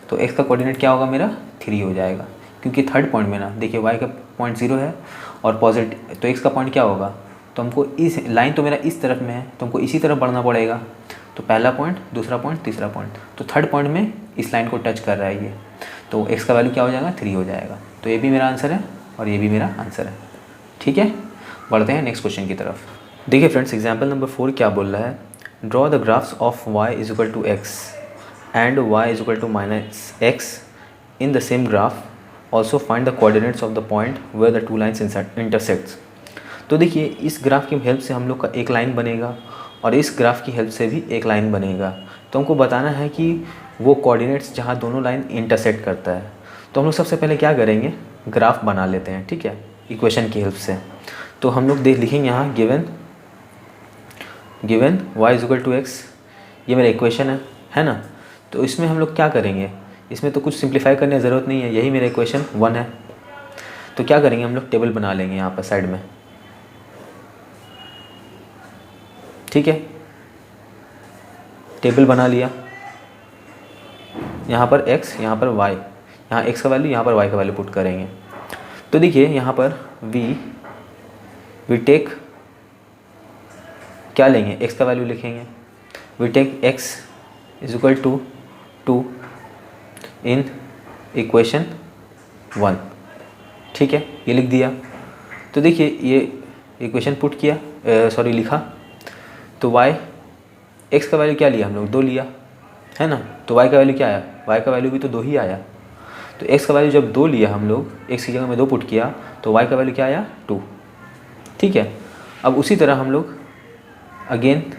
तो x का कोऑर्डिनेट क्या होगा मेरा 3 हो जाएगा, क्योंकि थर्ड पॉइंट में ना देखिए y का पॉइंट 0 है और पॉजिटिव, तो x का पॉइंट क्या होगा, तो हमको इस लाइन तो मेरा इस तरफ में है तो हमको इसी तरफ बढ़ना पड़ेगा। तो पहला पॉइंट, दूसरा पॉइंट, तीसरा पॉइंट, तो थर्ड पॉइंट में इस लाइन को टच कर रहा है ये, तो x का वैल्यू क्या हो जाएगा 3 हो जाएगा। तो ये भी मेरा आंसर है और ये भी मेरा आंसर है। ठीक है, बढ़ते हैं नेक्स्ट क्वेश्चन की तरफ। देखिए फ्रेंड्स एग्जाम्पल नंबर 4 क्या बोल रहा है, draw the graphs of y is equal to x and y is equal to -x in the same graph, also find the coordinates of the point where the two lines intersects. तो देखिए इस graph की help से हम लोग का एक line बनेगा और इस ग्राफ की हेल्प से भी एक लाइन बनेगा। तो हमको बताना है कि वो कोऑर्डिनेट्स जहाँ दोनों लाइन इंटरसेक्ट करता है। तो हम लोग सबसे पहले क्या करेंगे, ग्राफ बना लेते हैं, ठीक है, इक्वेशन की हेल्प से। तो हम लोग लिखेंगे यहाँ given y is equal to x, ये मेरा इक्वेशन है ना। तो इसमें हम लोग क्या करेंगे, इसमें तो कुछ सिंप्लीफाई करने की ज़रूरत नहीं है, यही मेरा इक्वेशन 1 है। तो क्या करेंगे हम लोग, टेबल बना लेंगे यहाँ पर साइड में, ठीक है, टेबल बना लिया। यहाँ पर x, यहाँ पर y, यहाँ x का वैल्यू, यहाँ पर y का वैल्यू पुट करेंगे। तो देखिए यहाँ पर वी टेक क्या लेंगे, x का वैल्यू लिखेंगे, we take x is equal to 2 in equation 1, ठीक है, ये लिख दिया। तो देखिए ये इक्वेशन पुट किया, लिखा। तो y, x का वैल्यू क्या लिया हम लोग, 2 लिया है ना। तो y का वैल्यू क्या आया, y का वैल्यू भी तो 2 ही आया। तो x का वैल्यू जब 2 लिया हम लोग, x की जगह में 2 पुट किया, तो y का वैल्यू क्या आया 2, ठीक है। अब उसी तरह हम लोग again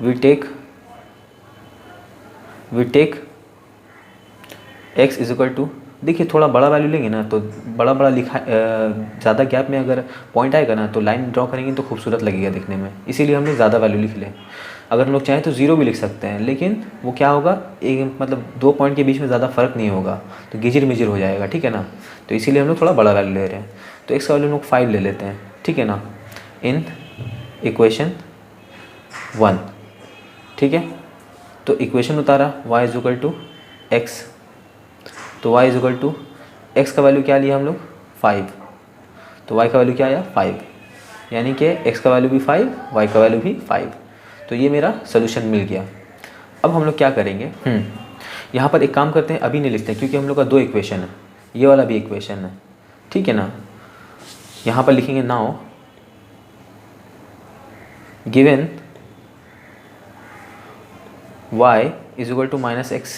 we take x is equal to, देखिए थोड़ा बड़ा वैल्यू लेंगे ना तो बड़ा लिखा, ज़्यादा गैप में अगर पॉइंट आएगा ना तो लाइन ड्रॉ करेंगे तो खूबसूरत लगेगा दिखने में, इसीलिए हमने ज़्यादा वैल्यू लिख लें। अगर हम लोग चाहें तो 0 भी लिख सकते हैं, लेकिन वो क्या होगा, एक मतलब 2 पॉइंट के बीच में ज़्यादा फर्क नहीं होगा, तो गिजिर मिजिर हो जाएगा, ठीक है ना। तो इसीलिए हम लोग थोड़ा बड़ा वैल्यू ले रहे हैं, तो x का वैल्यू हम लोग 5 ले लेते हैं, ठीक है ना, इन इक्वेशन 1, ठीक है। तो इक्वेशन उतारा y is equal to x, तो y is equal to x का वैल्यू क्या लिया हम लोग 5, तो y का वैल्यू क्या आया 5, यानी कि x का वैल्यू भी 5, y का वैल्यू भी 5। तो ये मेरा सोल्यूशन मिल गया। अब हम लोग क्या करेंगे, यहाँ पर एक काम करते हैं, अभी नहीं लिखते हैं क्योंकि हम लोग का 2 इक्वेशन है, ये वाला भी इक्वेशन है, ठीक है ना। यहाँ पर लिखेंगे now given y is equal to -x,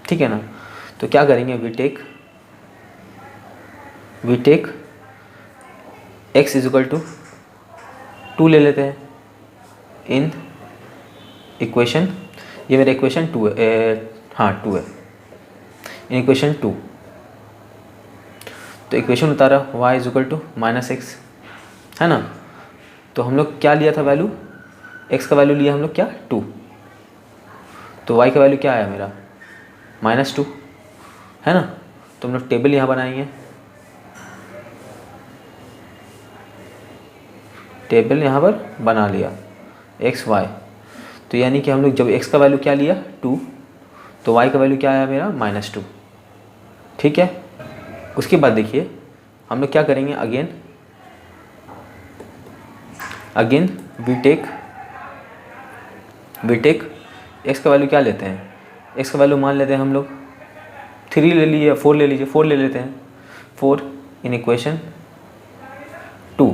ठीक है ना। तो क्या करेंगे, we take x is equal to 2 ले लेते हैं इन इक्वेशन, ये मेरा इक्वेशन 2 है, हाँ 2 है, इन इक्वेशन 2। तो इक्वेशन उतारा y is equal to -x, है ना। तो हम लोग क्या लिया था वैल्यू, x का वैल्यू लिया हम लोग क्या 2, तो y का वैल्यू क्या आया मेरा -2, है ना। तो हम लोग टेबल यहाँ बनाएंगे, टेबल यहाँ पर बना लिया x y, तो यानी कि हम लोग जब x का वैल्यू क्या लिया 2, तो y का वैल्यू क्या आया मेरा -2, ठीक है। उसके बाद देखिए हम लोग क्या करेंगे, अगेन वी टेक x का वैल्यू क्या लेते हैं, x का वैल्यू मान लेते हैं हम लोग 3 ले लीजिए, 4 ले लीजिए, 4 ले लेते हैं, 4 इन इक्वेशन 2,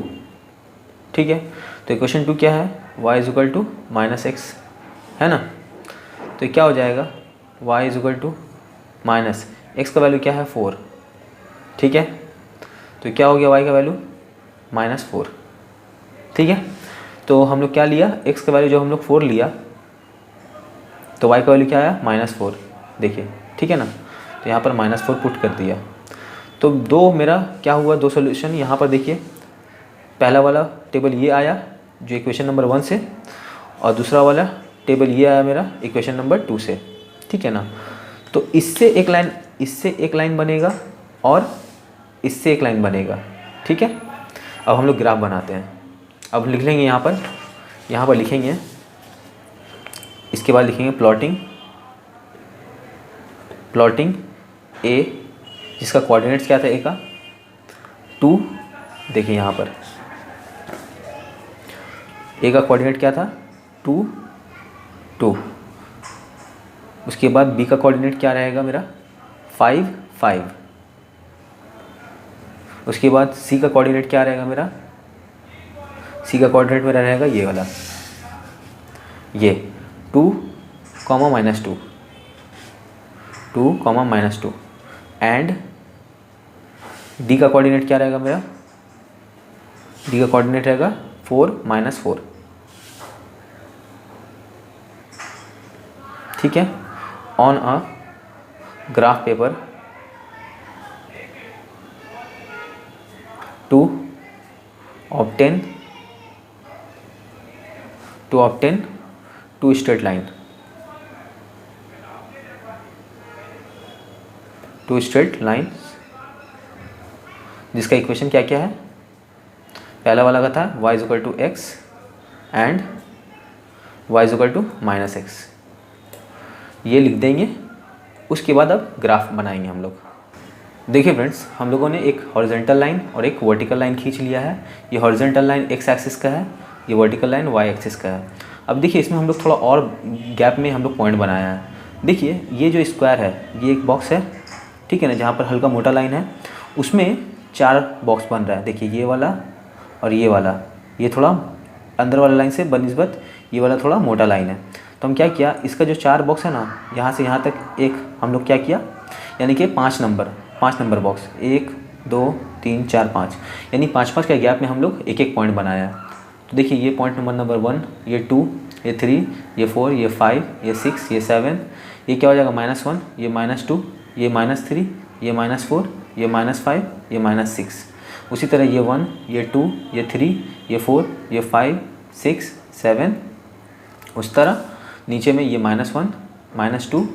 ठीक है। तो इक्वेशन 2 क्या है, y is equal to -x, है ना। तो क्या हो जाएगा, y is equal to minus x का वैल्यू क्या है 4, ठीक है। तो क्या हो गया y का वैल्यू -4, ठीक है। तो हम लोग क्या लिया, x का वैल्यू जब हम लोग 4 लिया तो y का वैल्यू क्या आया -4, देखिए, ठीक है ना। तो यहाँ पर -4 पुट कर दिया। तो दो मेरा क्या हुआ, 2 सॉल्यूशन यहाँ पर देखिए, पहला वाला टेबल ये आया जो इक्वेशन नंबर 1 से, और दूसरा वाला टेबल ये आया मेरा इक्वेशन नंबर 2 से, ठीक है ना। तो इससे एक लाइन बनेगा और इससे एक लाइन बनेगा, ठीक है। अब हम लोग ग्राफ बनाते हैं, अब लिख लेंगे यहाँ पर लिखेंगे, इसके बाद लिखेंगे प्लॉटिंग ए, जिसका कोऑर्डिनेट्स क्या था ए का 2, देखिए यहाँ पर ए का कोऑर्डिनेट क्या था 2, 2। उसके बाद बी का कोऑर्डिनेट क्या रहेगा मेरा 5, 5। उसके बाद सी का कोऑर्डिनेट क्या रहेगा मेरा, सी का कोऑर्डिनेट मेरा रहेगा ये वाला, ये 2, -2, 2, -2। एंड डी का कोऑर्डिनेट क्या रहेगा मेरा, डी का कोऑर्डिनेट रहेगा 4, -4, ठीक है। On a graph paper to obtain 2 straight line, 2 straight line, जिसका इक्वेशन क्या क्या है, पहला वाला का था y is equal to x and y is equal to -x, ये लिख देंगे। उसके बाद अब ग्राफ बनाएंगे हम लोग। देखिए फ्रेंड्स, हम लोगों ने एक हॉरिजॉन्टल लाइन और एक वर्टिकल लाइन खींच लिया है। ये हॉरिजॉन्टल लाइन x एक्सिस का है, ये वर्टिकल लाइन y एक्सिस का है। अब देखिए इसमें हम लोग थोड़ा और गैप में हम लोग पॉइंट बनाया है। देखिए ये जो स्क्वायर है, ये एक बॉक्स है, ठीक है ना, जहाँ पर हल्का मोटा लाइन है, उसमें 4 बॉक्स बन रहा है। देखिए ये वाला और ये वाला, ये थोड़ा अंदर वाला लाइन से बनिस्बत ये वाला थोड़ा मोटा लाइन है। तो हम क्या किया, इसका जो 4 बॉक्स है ना, यहाँ से यहाँ तक एक हम लोग क्या किया, यानी कि 5 नंबर बॉक्स, 1 2 3 4 5, यानी 5-5 के गैप में हम लोग एक एक पॉइंट बनाया। तो देखिए ये पॉइंट नंबर 1, ये 2, ये 3, ये 4, ये 5, ये 6, ये 7, ये क्या हो जाएगा -1, ये -2, ये -3, ये -4, ये -5, ये -6। उसी तरह ये 1, ये 2, ये 3, ये 4, ये 5, 6, 7 उस तरह नीचे में ये -1, -2,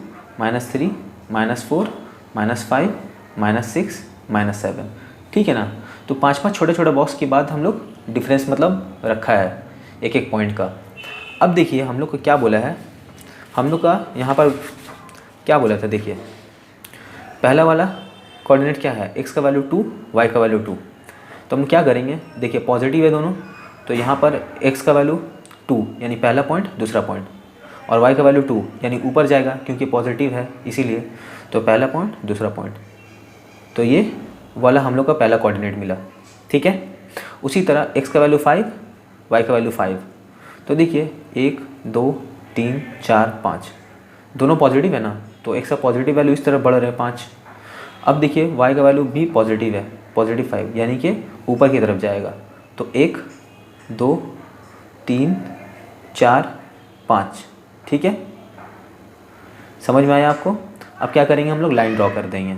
-3, -4, -5, -6, -7, ठीक है ना। तो 5-5 छोटे छोटे बॉक्स के बाद हम लोग डिफरेंस मतलब रखा है एक एक पॉइंट का। अब देखिए हम लोग को क्या बोला है, हम लोग का यहाँ पर क्या बोला था, देखिए पहला वाला कोऑर्डिनेट क्या है, x का वैल्यू 2, y का वैल्यू 2। तो हम क्या करेंगे, देखिए पॉजिटिव है दोनों, तो यहाँ पर x का वैल्यू 2 यानी पहला पॉइंट दूसरा पॉइंट, और y का वैल्यू 2 यानी ऊपर जाएगा क्योंकि पॉजिटिव है इसीलिए, तो पहला पॉइंट दूसरा पॉइंट। तो ये वाला हम लोग का पहला कोऑर्डिनेट मिला, ठीक है। उसी तरह x का वैल्यू 5, y का वैल्यू 5। तो देखिए 1 2 3 4 5 दोनों पॉजिटिव है ना, तो x का पॉजिटिव वैल्यू इस तरफ बढ़ रहा है 5। अब देखिए y का वैल्यू भी पॉजिटिव है, पॉजिटिव 5 यानी कि ऊपर की तरफ जाएगा। तो 1 2 3 4 5, ठीक है, समझ में आया आपको। अब क्या करेंगे, हम लोग लाइन ड्रॉ कर देंगे।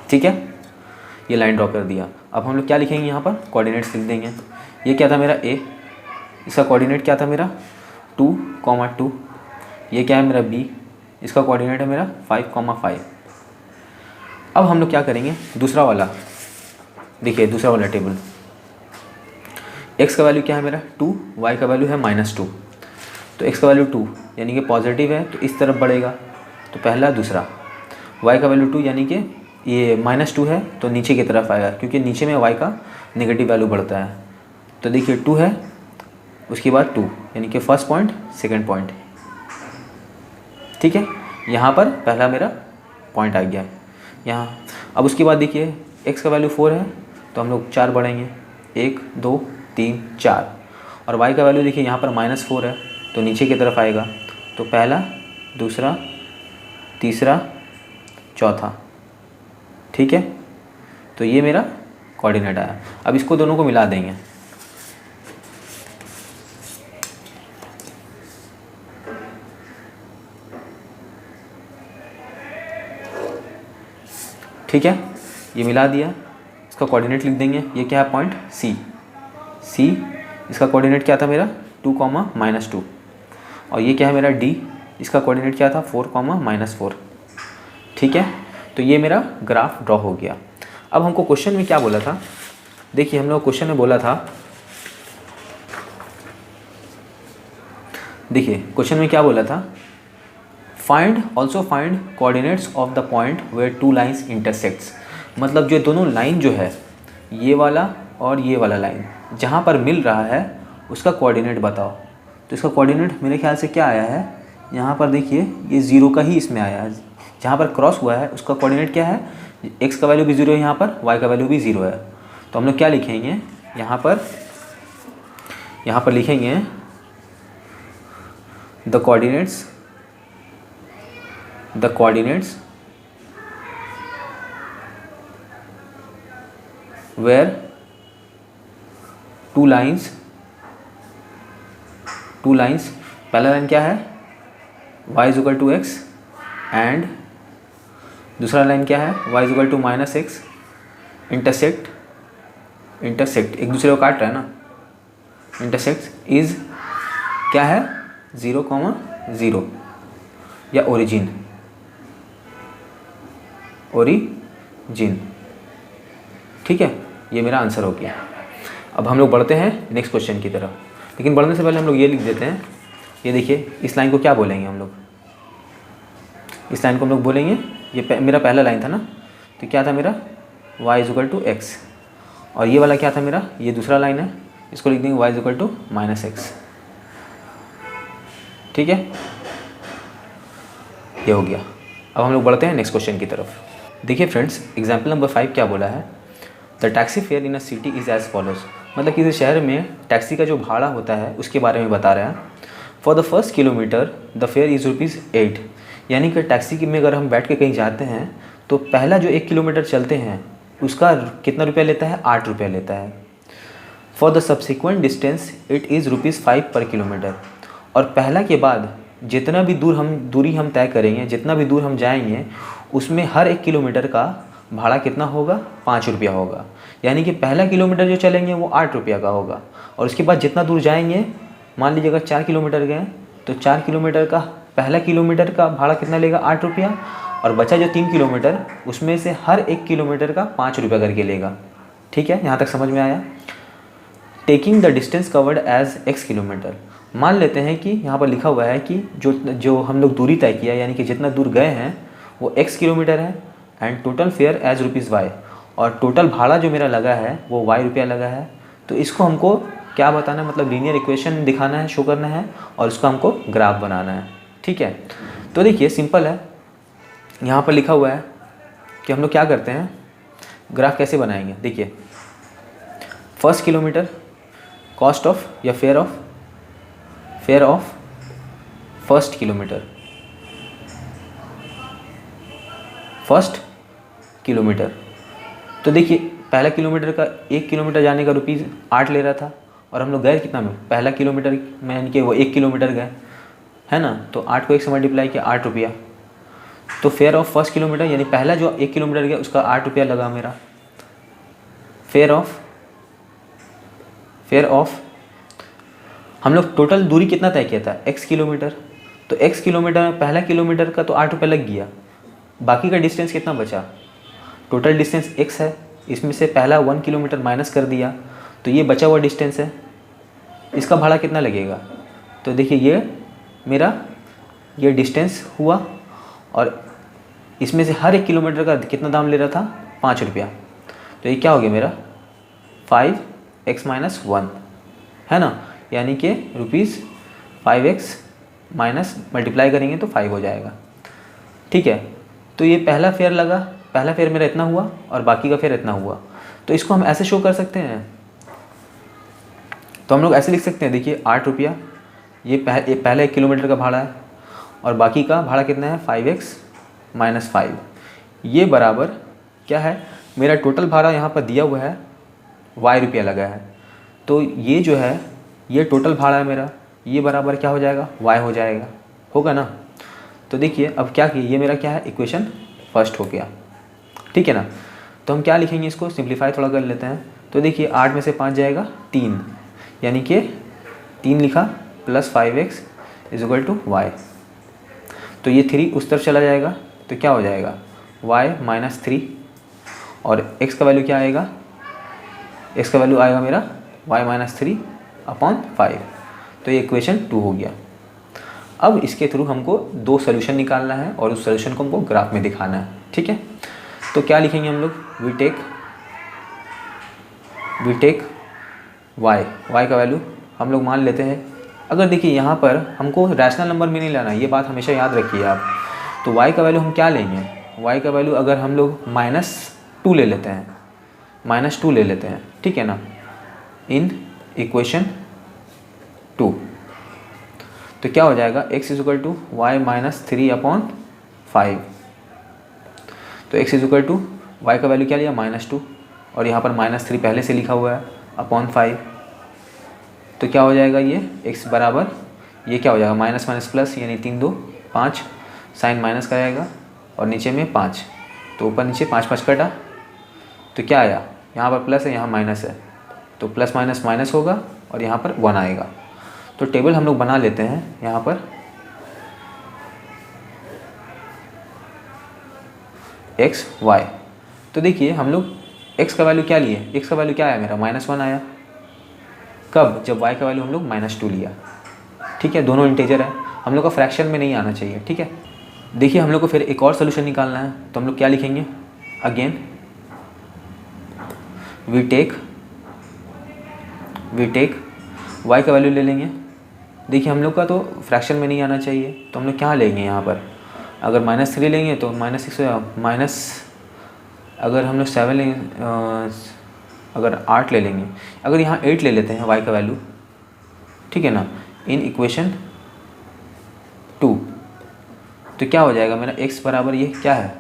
ठीक है, ये लाइन ड्रॉ कर दिया। अब हम लोग क्या लिखेंगे, यहाँ पर कोऑर्डिनेट्स लिख देंगे। ये क्या था मेरा a, इसका कोऑर्डिनेट क्या था मेरा 2,2। ये क्या है मेरा b, इसका कोऑर्डिनेट है मेरा 5,5। अब हम लोग क्या करेंगे, दूसरा वाला देखिए, दूसरा वाला टेबल, x का वैल्यू क्या है मेरा 2, y का वैल्यू है -2। तो x का वैल्यू 2 यानी कि पॉजिटिव है तो इस तरफ बढ़ेगा, तो पहला दूसरा। y का वैल्यू 2 यानी कि ये -2 है तो नीचे की तरफ आएगा क्योंकि नीचे में y का नेगेटिव वैल्यू बढ़ता है। तो देखिए 2 है, उसके बाद 2 यानी कि फर्स्ट पॉइंट सेकंड पॉइंट, ठीक है। यहाँ पर पहला मेरा पॉइंट आ गया यहाँ। अब उसके बाद देखिए x का वैल्यू 4 है तो हम लोग 4 बढ़ेंगे, 1 2 3 4। और y का वैल्यू देखिए यहाँ पर -4 है तो नीचे की तरफ आएगा, तो पहला दूसरा तीसरा चौथा, ठीक है। तो ये मेरा कोऑर्डिनेट आया। अब इसको दोनों को मिला देंगे, ठीक है, ये मिला दिया। इसका कोऑर्डिनेट लिख देंगे, ये क्या है पॉइंट C, इसका कोऑर्डिनेट क्या था मेरा 2, -2। और ये क्या है मेरा D, इसका कोऑर्डिनेट क्या था 4, -4, ठीक है। तो ये मेरा ग्राफ ड्रॉ हो गया। अब हमको क्वेश्चन में क्या बोला था, देखिए हम लोग क्वेश्चन में बोला था, देखिए क्वेश्चन में क्या बोला था, also find coordinates of the point where 2 lines intersects. मतलब जो दोनों लाइन जो है, ये वाला और ये वाला लाइन जहाँ पर मिल रहा है उसका कोऑर्डिनेट बताओ। तो इसका कोऑर्डिनेट मेरे ख्याल से क्या आया है, यहाँ पर देखिए ये 0 का ही इसमें आया है, जहाँ पर क्रॉस हुआ है उसका कोऑर्डिनेट क्या है, x का वैल्यू भी 0 है यहाँ पर, y का वैल्यू भी 0 है। तो हम लोग क्या लिखेंगे यहाँ पर लिखेंगे द कोऑर्डिनेट्स वेयर 2 लाइन्स, पहला लाइन क्या है y = x एंड दूसरा लाइन क्या है y = -x, इंटरसेक्ट एक दूसरे को काट रहा है ना, इंटरसेक्ट इज क्या है 0, 0 या ओरिजिन, ठीक है। ये मेरा आंसर हो गया। अब हम लोग बढ़ते हैं नेक्स्ट क्वेश्चन की तरफ, लेकिन बढ़ने से पहले हम लोग ये लिख देते हैं, ये देखिए इस लाइन को क्या बोलेंगे हम लोग, इस लाइन को हम लोग बोलेंगे, ये मेरा पहला लाइन था ना, तो क्या था मेरा y = x, और ये वाला क्या था मेरा, ये दूसरा लाइन है, इसको लिख देंगे y = -x, ठीक है, ये हो गया। अब हम लोग बढ़ते हैं नेक्स्ट क्वेश्चन की तरफ। देखिए फ्रेंड्स, एग्जाम्पल नंबर 5 क्या बोला है, the taxi fare in a city is as follows. मतलब किसी शहर में टैक्सी का जो भाड़ा होता है उसके बारे में बता रहा है। For the first kilometre the fair is ₹8, यानी कि टैक्सी में अगर हम बैठ के कहीं जाते हैं तो पहला जो 1 किलोमीटर चलते हैं उसका कितना रुपया लेता है, 8 रुपया लेता है। For the subsequent distance it is ₹5 पर किलोमीटर, और पहला के बाद जितना भी दूरी हम तय करेंगे, जितना भी दूर हम जाएंगे, उसमें हर 1 किलोमीटर का भाड़ा कितना होगा, 5 रुपया होगा। यानी कि पहला किलोमीटर जो चलेंगे वो 8 रुपया का होगा, और उसके बाद जितना दूर जाएंगे, मान लीजिए अगर 4 किलोमीटर गए तो 4 किलोमीटर का पहला किलोमीटर का भाड़ा कितना लेगा, 8 रुपया, और बचा जो 3 किलोमीटर उसमें से हर 1 किलोमीटर का 5 रुपया करके लेगा। ठीक है, यहाँ तक समझ में आया। Taking the distance covered as x kilometre, मान लेते हैं कि यहाँ पर लिखा हुआ है कि जो हम लोग दूरी तय किया, यानी कि जितना दूर गए हैं वो x किलोमीटर है, and total fare as ₹y, और टोटल भाड़ा जो मेरा लगा है वो y रुपया लगा है। तो इसको हमको क्या बताना है, मतलब लीनियर इक्वेशन दिखाना है, शो करना है, और उसको हमको ग्राफ बनाना है। ठीक है, तो देखिए सिंपल है, यहाँ पर लिखा हुआ है कि हम लोग क्या करते हैं, ग्राफ कैसे बनाएंगे। देखिए, फर्स्ट किलोमीटर कॉस्ट ऑफ या फेयर ऑफ फर्स्ट किलोमीटर। तो देखिए पहला किलोमीटर का 1 किलोमीटर जाने का ₹8 ले रहा था, और हम लोग गए कितना में, पहला किलोमीटर में, यानी कि वो 1 किलोमीटर गए, है ना। तो 8 को 1 से मल्टीप्लाई किया, 8 रुपया। तो फेयर ऑफ फर्स्ट किलोमीटर, यानी पहला जो 1 किलोमीटर गया उसका 8 रुपया लगा मेरा। फेयर ऑफ हम लोग टोटल दूरी कितना तय किया था, x किलोमीटर। तो x किलोमीटर में पहला किलोमीटर का तो 8 रुपये लग गया, बाकी का डिस्टेंस कितना बचा, टोटल डिस्टेंस x है, इसमें से पहला 1 किलोमीटर माइनस कर दिया, तो ये बचा हुआ डिस्टेंस है, इसका भाड़ा कितना लगेगा। तो देखिए ये मेरा ये डिस्टेंस हुआ, और इसमें से हर 1 किलोमीटर का कितना दाम ले रहा था, 5 रुपया। तो ये क्या हो गया मेरा, 5x-1, है ना, यानी कि ₹5x माइनस मल्टीप्लाई करेंगे तो 5 हो जाएगा। ठीक है, तो ये पहला फेयर लगा, पहला फेयर मेरा इतना हुआ और बाकी का फेयर इतना हुआ। तो इसको हम ऐसे शो कर सकते हैं, तो हम लोग ऐसे लिख सकते हैं, देखिए 8 रुपया ये पहले 1 किलोमीटर का भाड़ा है, और बाकी का भाड़ा कितना है, 5x-5। ये बराबर क्या है, मेरा टोटल भाड़ा यहाँ पर दिया हुआ है y रुपया लगा है, तो ये जो है ये टोटल भाड़ा है मेरा, ये बराबर क्या हो जाएगा, y हो जाएगा, होगा ना। तो देखिए अब क्या किया, ये मेरा क्या है, इक्वेशन फर्स्ट हो गया। ठीक है ना, तो हम क्या लिखेंगे, इसको सिंप्लीफाई थोड़ा कर लेते हैं। तो देखिए 8 में से 5 जाएगा 3, यानी कि 3 लिखा प्लस 5x = y। तो ये 3 उस तरफ चला जाएगा, तो क्या हो जाएगा, y-3, और x का वैल्यू क्या आएगा, x का वैल्यू आएगा मेरा y-3/5। तो ये इक्वेशन 2 हो गया। अब इसके थ्रू हमको 2 सोल्यूशन निकालना है, और उस सोल्यूशन को हमको ग्राफ में दिखाना है। ठीक है, तो क्या लिखेंगे हम लोग, वी टेक y का वैल्यू हम लोग मान लेते हैं। अगर देखिए यहाँ पर हमको रैशनल नंबर में नहीं लाना, ये बात हमेशा याद रखिए आप। तो y का वैल्यू हम क्या लेंगे, y का वैल्यू अगर हम लोग -2 ले लेते हैं, -2 ले लेते हैं, ठीक है ना, इन इक्वेशन 2, तो क्या हो जाएगा, x = y-3/5। तो x = y का वैल्यू क्या लिया, -2, और यहाँ पर -3 पहले से लिखा हुआ है अपॉन 5। तो क्या हो जाएगा, ये x बराबर, ये क्या हो जाएगा, माइनस माइनस प्लस, यानी 3 2 5, साइन माइनस का आएगा, और नीचे में 5, तो ऊपर नीचे 5 5 कटा, तो क्या आया, यहाँ पर प्लस है, यहाँ माइनस है, तो प्लस माइनस माइनस होगा, और यहाँ पर 1 आएगा। तो टेबल हम लोग बना लेते हैं यहाँ पर, x y। तो देखिए हम लोग x का वैल्यू क्या लिए, x का वैल्यू क्या आया मेरा, -1 आया। कब, जब y का वैल्यू हम लोग -2 लिया। ठीक है, दोनों इंटीजर है, हम लोग का फ्रैक्शन में नहीं आना चाहिए। ठीक है, देखिए हम लोग को फिर एक और सोल्यूशन निकालना है, तो हम लोग क्या लिखेंगे, अगेन वी टेक y का वैल्यू ले लेंगे। देखिए हम लोग का तो फ्रैक्शन में नहीं आना चाहिए, तो हम लोग क्या लेंगे यहाँ पर, अगर -3 लेंगे तो -6 माइनस, अगर हम लोग 7 लेंगे, अगर 8 ले लेंगे, अगर यहाँ 8 ले लेते हैं y का वैल्यू, ठीक है ना, इन इक्वेशन 2, तो क्या हो जाएगा मेरा, x बराबर ये क्या है,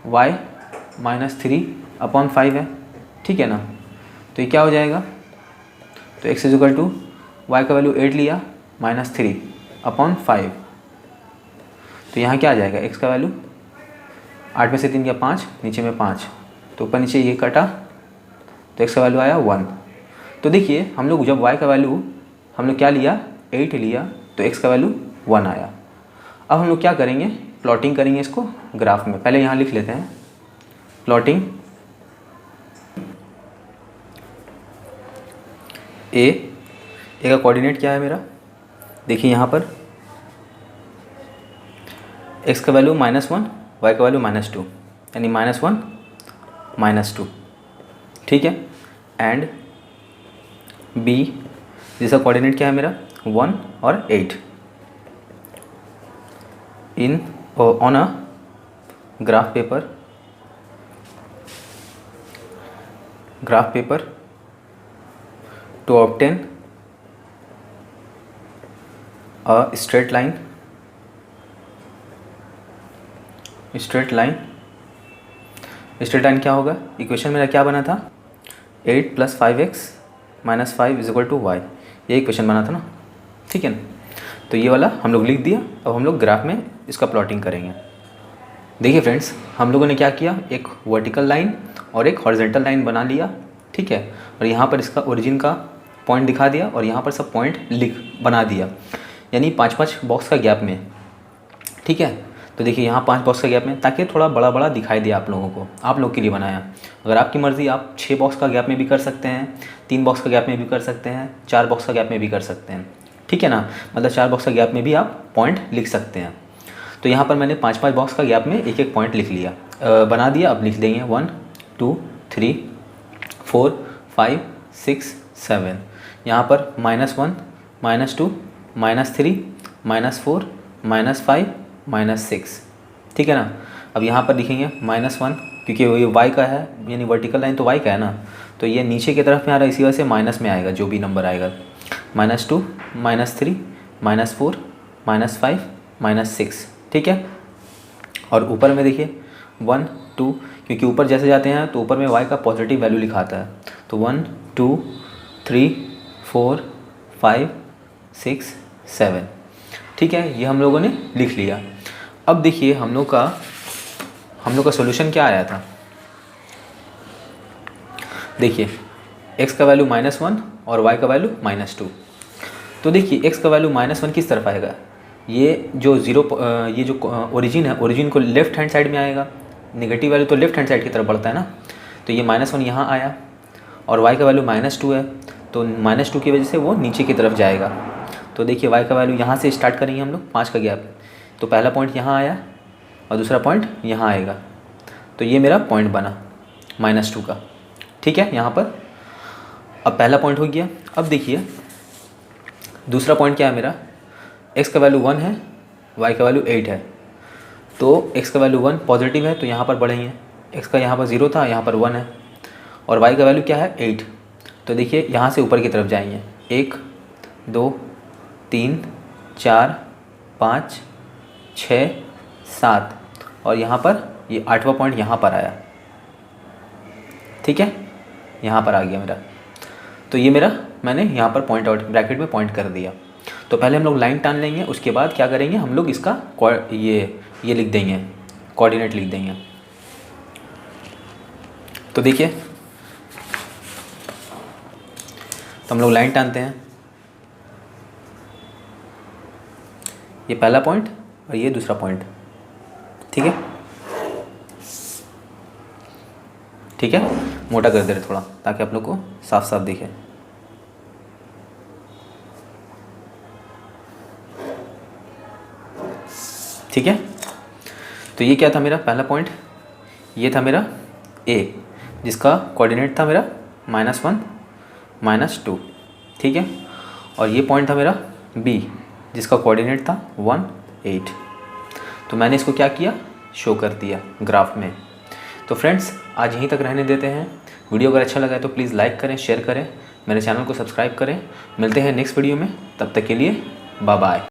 y-3/5 है। ठीक है ना, तो ये क्या हो जाएगा, तो x = y का वैल्यू 8 लिया, -3/5, तो यहाँ क्या आ जाएगा, x का वैल्यू 8 में से 3 गया 5, नीचे में 5, तो ऊपर नीचे ये कटा तो x का वैल्यू आया 1। तो देखिए हम लोग जब y का वैल्यू हम लोग क्या लिया 8 लिया तो x का वैल्यू 1 आया। अब हम लोग क्या करेंगे, प्लॉटिंग करेंगे इसको ग्राफ में। पहले यहाँ लिख लेते हैं प्लॉटिंग ए का कोऑर्डिनेट क्या है मेरा, देखिए यहाँ पर x का वैल्यू -1, y का वैल्यू -2, यानी -1 -2, ठीक है। एंड b जिसका कोऑर्डिनेट क्या है मेरा 1 और 8 इन on a graph paper to obtain a straight line क्या होगा, इक्वेशन मेरा क्या बना था 8 + 5x - 5 = y, ये इक्वेशन बना था ना, ठीक है ना। तो ये वाला हम लोग लिख दिया। अब हम लोग ग्राफ में इसका प्लॉटिंग करेंगे। देखिए फ्रेंड्स, हम लोगों ने क्या किया, एक वर्टिकल लाइन और एक हॉरिजॉन्टल लाइन बना लिया, ठीक है। और यहाँ पर इसका ओरिजिन का पॉइंट दिखा दिया और यहाँ पर सब पॉइंट बना दिया, यानी 5-5 बॉक्स का गैप में, ठीक है। तो देखिए यहाँ 5 बॉक्स का गैप में, ताकि थोड़ा बड़ा बड़ा दिखाई दे आप लोगों को, आप लोग के लिए बनाया। अगर आपकी मर्ज़ी आप 6 बॉक्स का गैप में भी कर सकते हैं, 3 बॉक्स का गैप में भी कर सकते हैं, 4 बॉक्स का गैप में भी कर सकते हैं, ठीक है ना। मतलब 4 बॉक्स का गैप में भी आप पॉइंट लिख सकते हैं। तो यहाँ पर मैंने 5-5 बॉक्स का गैप में एक एक पॉइंट लिख लिया, बना दिया। अब लिख देंगे 1 2 3 4 5 6 7, यहाँ पर -1 -2 -3 -4 -5 -6, ठीक है ना। अब यहाँ पर लिखेंगे -1, क्योंकि ये y का है, यानी वर्टिकल लाइन तो y का है ना, तो ये नीचे की तरफ में आ रहा है, इसी वजह से माइनस में आएगा जो भी नंबर आएगा। -2 -3 -4 -5 -6, ठीक है। और ऊपर में देखिए 1 2, क्योंकि ऊपर जैसे जाते हैं तो ऊपर में y का पॉजिटिव वैल्यू लिखा आता है, तो 1 2 3 4 5 6 7, ठीक है। ये हम लोगों ने लिख लिया। अब देखिए हम लोग का सॉल्यूशन क्या आया था, देखिए x का वैल्यू -1 और y का वैल्यू -2। तो देखिए x का वैल्यू -1 किस तरफ आएगा, ये जो ये जो ओरिजिन है, ओरिजिन को लेफ्ट हैंड साइड में आएगा, नेगेटिव वैल्यू तो लेफ्ट हैंड साइड की तरफ बढ़ता है ना। तो ये -1 यहाँ आया और y का वैल्यू -2 है, तो -2 की वजह से वो नीचे की तरफ जाएगा। तो देखिए y का वैल्यू यहाँ से स्टार्ट करेंगे हम लोग, 5 का गैप, तो पहला पॉइंट यहाँ आया और दूसरा पॉइंट यहाँ आएगा, तो ये मेरा पॉइंट बना -2 का, ठीक है। यहाँ पर अब पहला पॉइंट हो गया। अब देखिए दूसरा पॉइंट क्या है मेरा, x का वैल्यू 1 है, y का वैल्यू 8 है, तो x का वैल्यू 1 पॉजिटिव है तो यहाँ पर बढ़ेंगे, x का यहाँ पर 0 था, यहाँ पर 1 है, और y का वैल्यू क्या है 8, तो देखिए यहाँ से ऊपर की तरफ जाएंगे, 1 2 3 4 5 6 7, और यहाँ पर ये 8वां पॉइंट यहाँ पर आया, ठीक है, यहाँ पर आ गया मेरा। तो ये मेरा मैंने यहाँ पर पॉइंट आउट ब्रैकेट में पॉइंट कर दिया। तो पहले हम लोग लाइन टान लेंगे, उसके बाद क्या करेंगे हम लोग इसका ये लिख देंगे, कोऑर्डिनेट लिख देंगे। तो देखिए तो हम लोग लाइन टानते हैं, ये पहला पॉइंट और ये दूसरा पॉइंट, ठीक है, ठीक है। मोटा कर दे रहे थोड़ा ताकि आप लोग को साफ साफ दिखे। ठीक है, तो ये क्या था मेरा पहला पॉइंट, ये था मेरा A जिसका कोऑर्डिनेट था मेरा -1 -2, ठीक है। और ये पॉइंट था मेरा B जिसका कोऑर्डिनेट था 1 8। तो मैंने इसको क्या किया, शो कर दिया ग्राफ में। तो फ्रेंड्स आज यहीं तक रहने देते हैं। वीडियो अगर अच्छा लगा है तो प्लीज़ लाइक करें, शेयर करें, मेरे चैनल को सब्सक्राइब करें। मिलते हैं नेक्स्ट वीडियो में, तब तक के लिए बाय बाय।